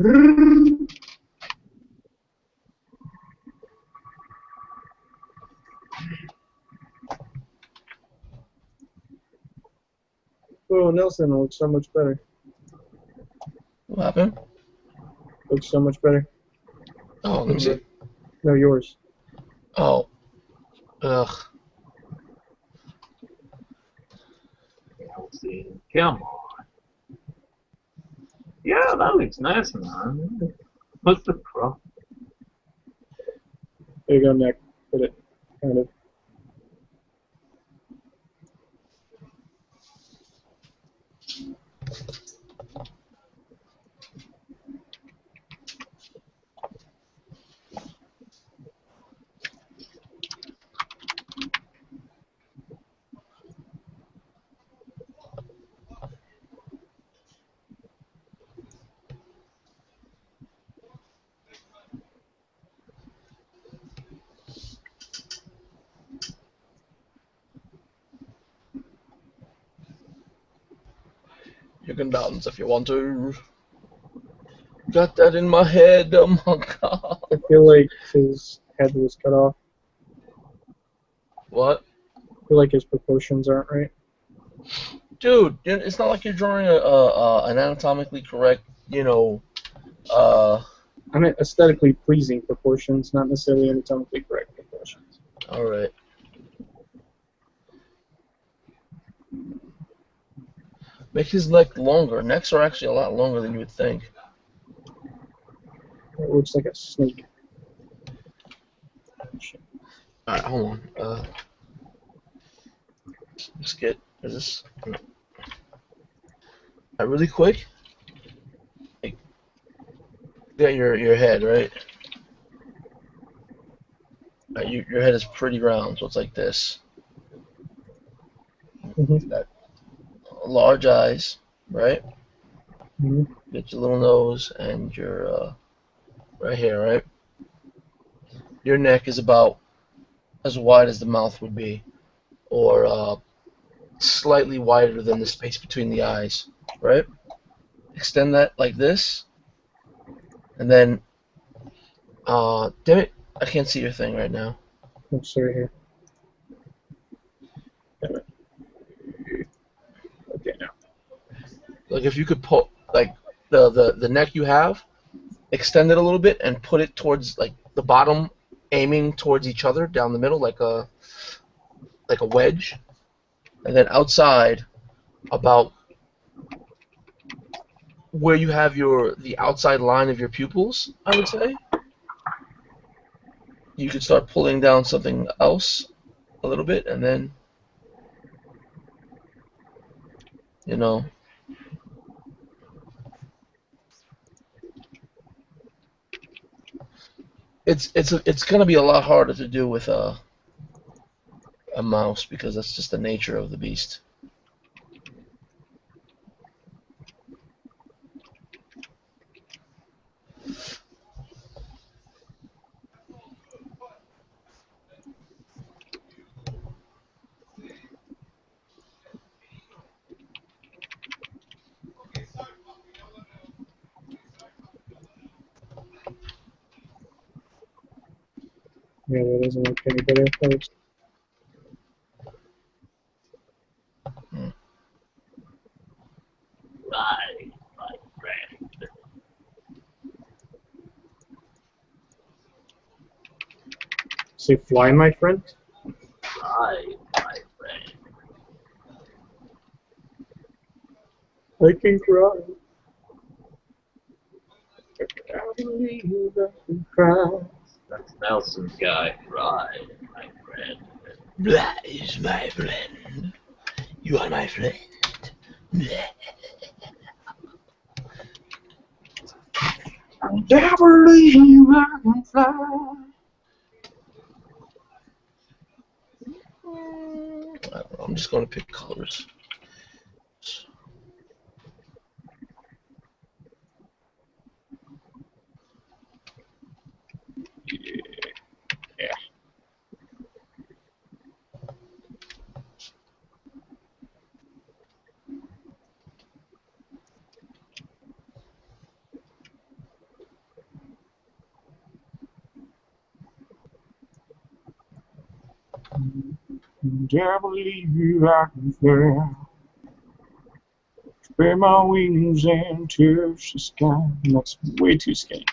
Oh, Nelson looks so much better. What happened? Looks so much better. Oh, let me see. No, yours. Oh, ugh. Yeah, we'll see. Come on. Yeah, that looks nice, man. What's the problem? There you go, Nick. Put it. Kind of. You can dance if you want to. Got that in my head. Oh my god. I feel like his head was cut off. What? I feel like his proportions aren't right. Dude, it's not like you're drawing an anatomically correct, uh, I mean, aesthetically pleasing proportions, not necessarily anatomically correct proportions. alright. Make his neck longer. Necks are actually a lot longer than you would think. It looks like a snake. Alright, hold on. Let's get, is this, really quick? Like, you got your head, right? Your head is pretty round, so it's like this. Mm-hmm. You got large eyes, right? Mm-hmm. Get your little nose and your right here, right? Your neck is about as wide as the mouth would be, or slightly wider than the space between the eyes, right? Extend that like this, and then, damn it, I can't see your thing right now. I'm sorry here. Damn it. Okay, now. Like if you could pull, like the neck you have, extend it a little bit and put it towards like the bottom, aiming towards each other down the middle, like a wedge, and then outside about where you have the outside line of your pupils, I would say. You could start pulling down something else a little bit, and then, you know, it's gonna be a lot harder to do with a mouse because that's just the nature of the beast. Yeah, that doesn't look any better. Right, my friend. Say fly, my friend. Right, my friend. I can cry. I believe I can cry. That's Nelson's guy. Right, my friend. That is my friend. You are my friend. I believe I can fly. I don't know, I'm just going to pick colors. Yeah. And I believe I can fly. Spread my wings and touch the sky. And that's way too skinny.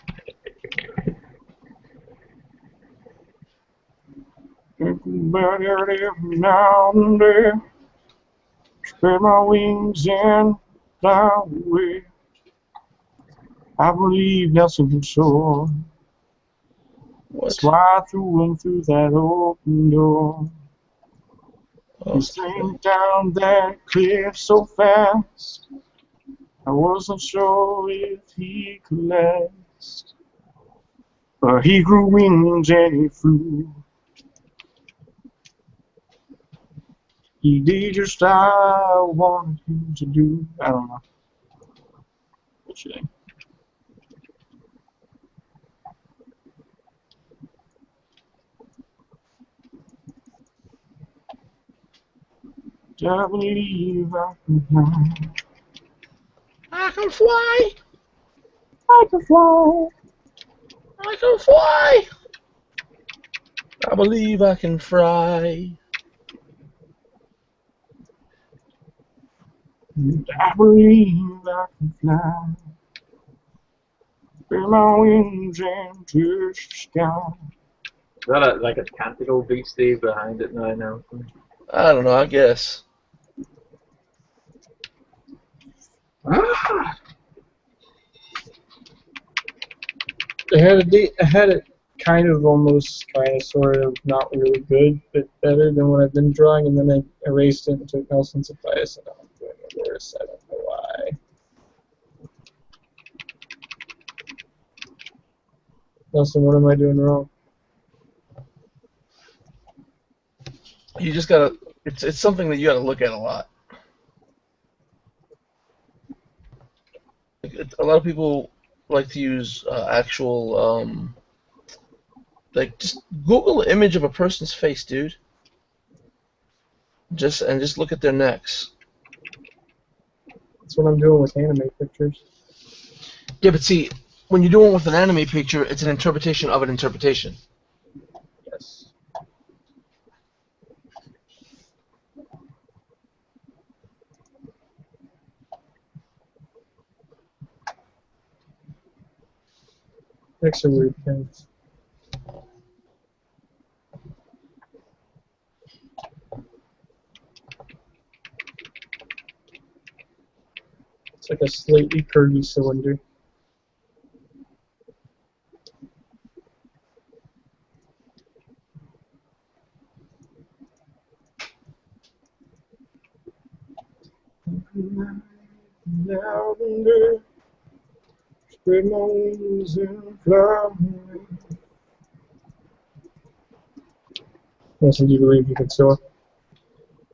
Think about it every now and then. Spread my wings and fly away. I believe Nelson can soar. That's What? why I threw him through that open door. He Okay. sank down that cliff so fast. I wasn't sure if he could last. But he grew wings and he flew. He did just how I wanted him to do. I don't know. What you think? I believe I can fly. I can fly. I can fly. I can fly. I believe I can fly. I believe I can fly. Spread my wings and touch the sky. Is that like a tentacle beastie behind it now, Nelson? I don't know, I guess. Ah! I had it kind of almost kind of sort of not really good, but better than what I've been drawing, and then I erased it and took Nelson's advice, and I'm doing it worse. I don't know why. Nelson, what am I doing wrong? You just gotta. It's something that you gotta look at a lot. A lot of people like to use actual like just Google the image of a person's face, dude. Just look at their necks. That's what I'm doing with anime pictures. Yeah, but see, when you're doing it with an anime picture, it's an interpretation of an interpretation. Yes. Necks are weird things. It's like a slightly curvy cylinder. Lavender, spread my wings and fly away. Nelson, do you believe you can soar?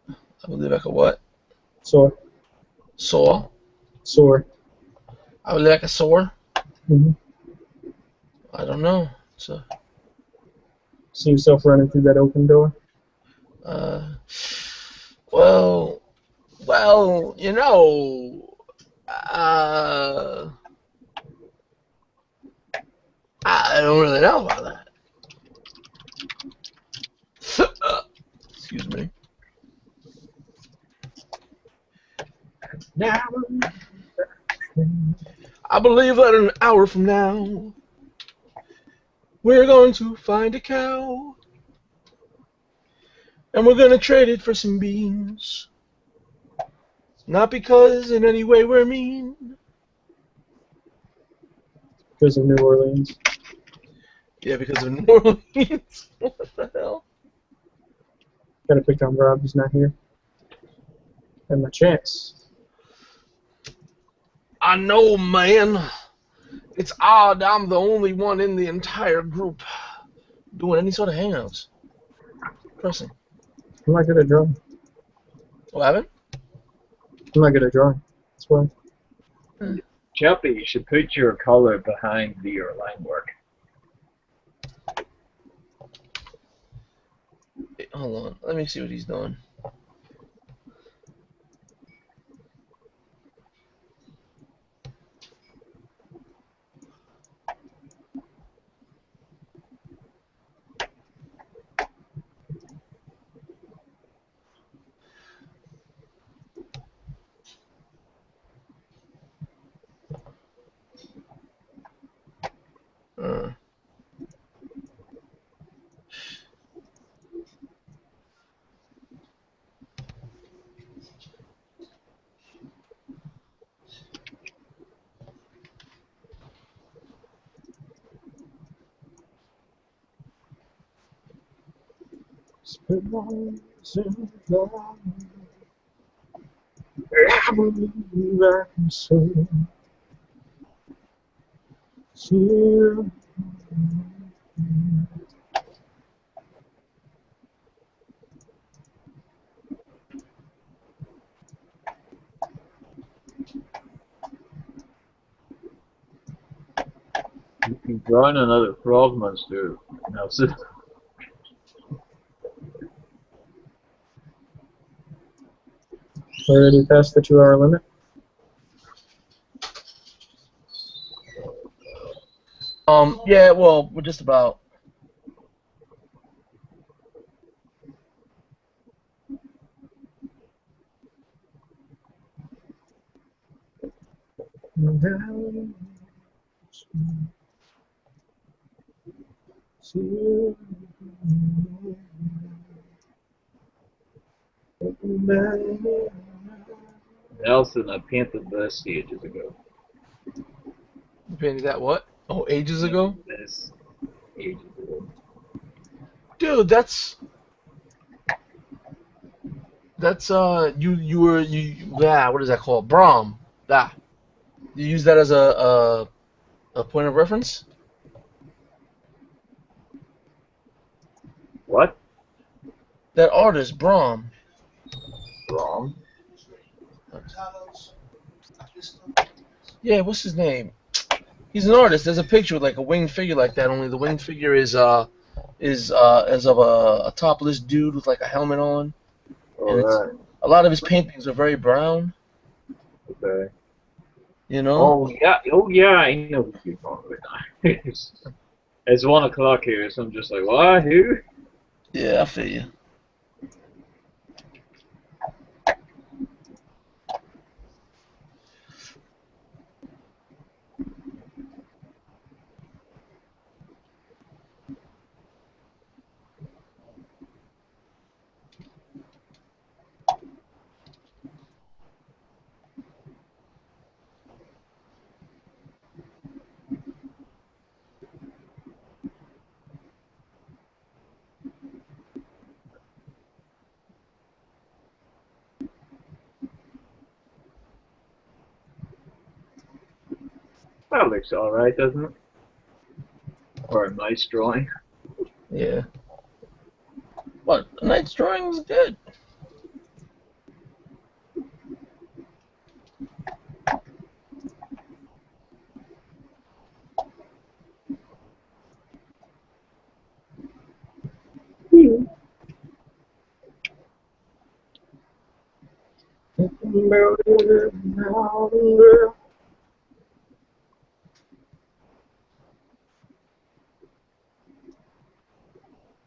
I believe I could what? Soar. Soar? Soar. I believe I could soar? Mm-hmm. I don't know. So, See yourself running through that open door? uh, well, well, you know, I don't really know about that. Excuse me. Now, I believe that in an hour from now, we're going to find a cow, and we're going to trade it for some beans. Not because in any way we're mean. Because of New Orleans. Yeah, because of New Orleans. What the hell? Gotta pick on Rob, he's not here. And my chance. I know, man. It's odd I'm the only one in the entire group doing any sort of hangouts. Pressing. I'm not good at drawing. What happened? I'm not good at drawing. That's why. Chappie, you should put your color behind your line work. Hold on. Let me see what he's doing. Uh, Spend my life I believe I can say you. You can draw in another frog monster, Nelson. Already past the 2-hour limit. yeah, well, we're just about. Nelson, I painted this ages ago. You painted that what? Oh, ages ago? This ages ago. Dude, that's what is that called? Brahm. Ah. You use that as a point of reference? What? That artist, Brahm. Wrong. Yeah, what's his name? He's an artist. There's a picture with like a winged figure like that, only the winged figure is as of a topless dude with like a helmet on. And it's Alright. a lot of his paintings are very brown, Okay. you know? Oh yeah, I know who you're talking about. It's 1 o'clock here, so I'm just like, what? Who? Yeah, I feel you. That looks alright, doesn't it? Or a nice drawing. Yeah. What? A knight's drawing was good.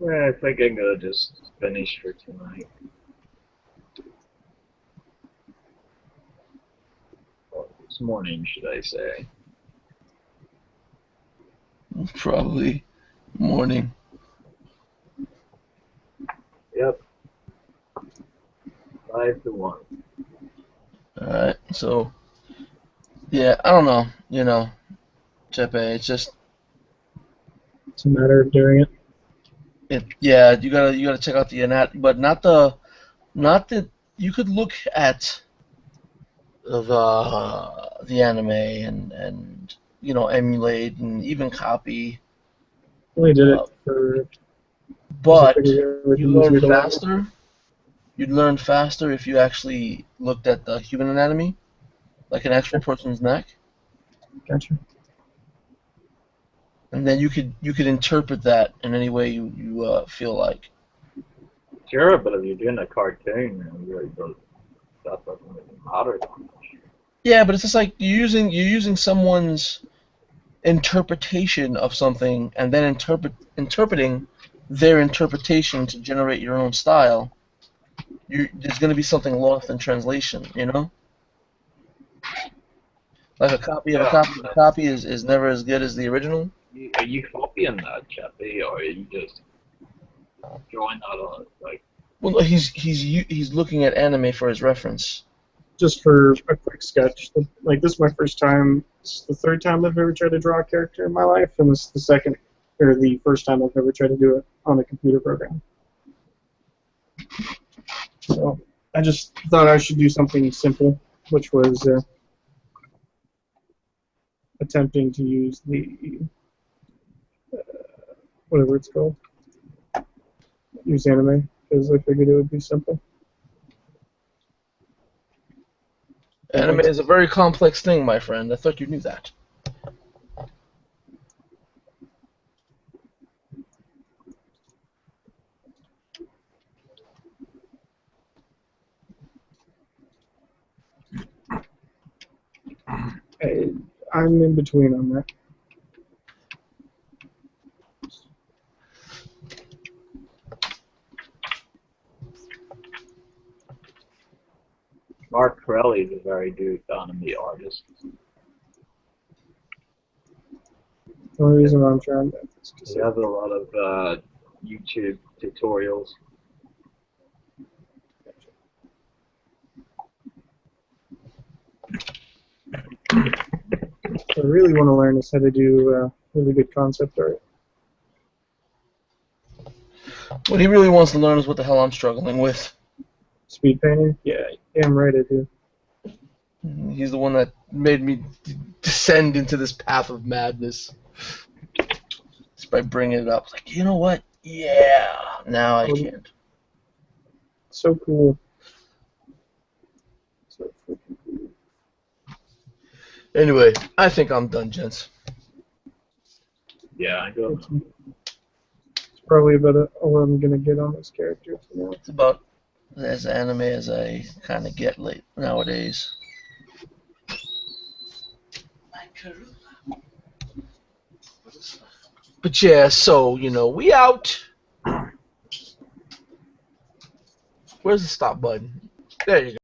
Yeah, I think I'm gonna just finish for tonight. Or this morning, should I say. Probably morning. Yep. 5-1. All right. So yeah, I don't know. Chepe, it's just It's a matter of doing it. yeah. You gotta check out the but not the. You could look at the anime and emulate and even copy, Only did uh, it for because I but figured it would be you learn easier to learn. faster. You'd learn faster if you actually looked at the human anatomy, like an actual person's neck, Gotcha. and then you could interpret that in any way you feel like. Sure, but if you're doing a cartoon, that doesn't really matter that much. Yeah, but it's just like you're using someone's interpretation of something and then interpreting their interpretation to generate your own style. There's going to be something lost in translation, Like a copy of a Yeah, copy of a copy is never as good as the original. are you copying that, Chappie, or are you just drawing that on, like, Well, he's looking at anime for his reference. Just for a quick sketch, like this is my first time. It's the third time I've ever tried to draw a character in my life, and this is the second or the first time I've ever tried to do it on a computer program. So I just thought I should do something simple, which was attempting to use the whatever it's called, use anime, because I figured it would be simple. Anime is a very complex thing, my friend. I thought you knew that. I'm in between on that. Mark Corelli is a very good anime artist. The only reason why I'm trying that is because He has a lot of YouTube tutorials. what I really want to learn is how to do really good concept art. What he really wants to learn is what the hell I'm struggling with. Speed painting? Yeah, damn right I do. He's the one that made me descend into this path of madness. Just by bringing it up. Like, you know what? Yeah. Now I can't. So cool. So freaking cool. Anyway, I think I'm done, gents. Yeah, I go. It's probably about all I'm gonna get on this character tonight. It's about as anime as I kind of get late nowadays. But yeah, so, we out. Where's the stop button? There you go.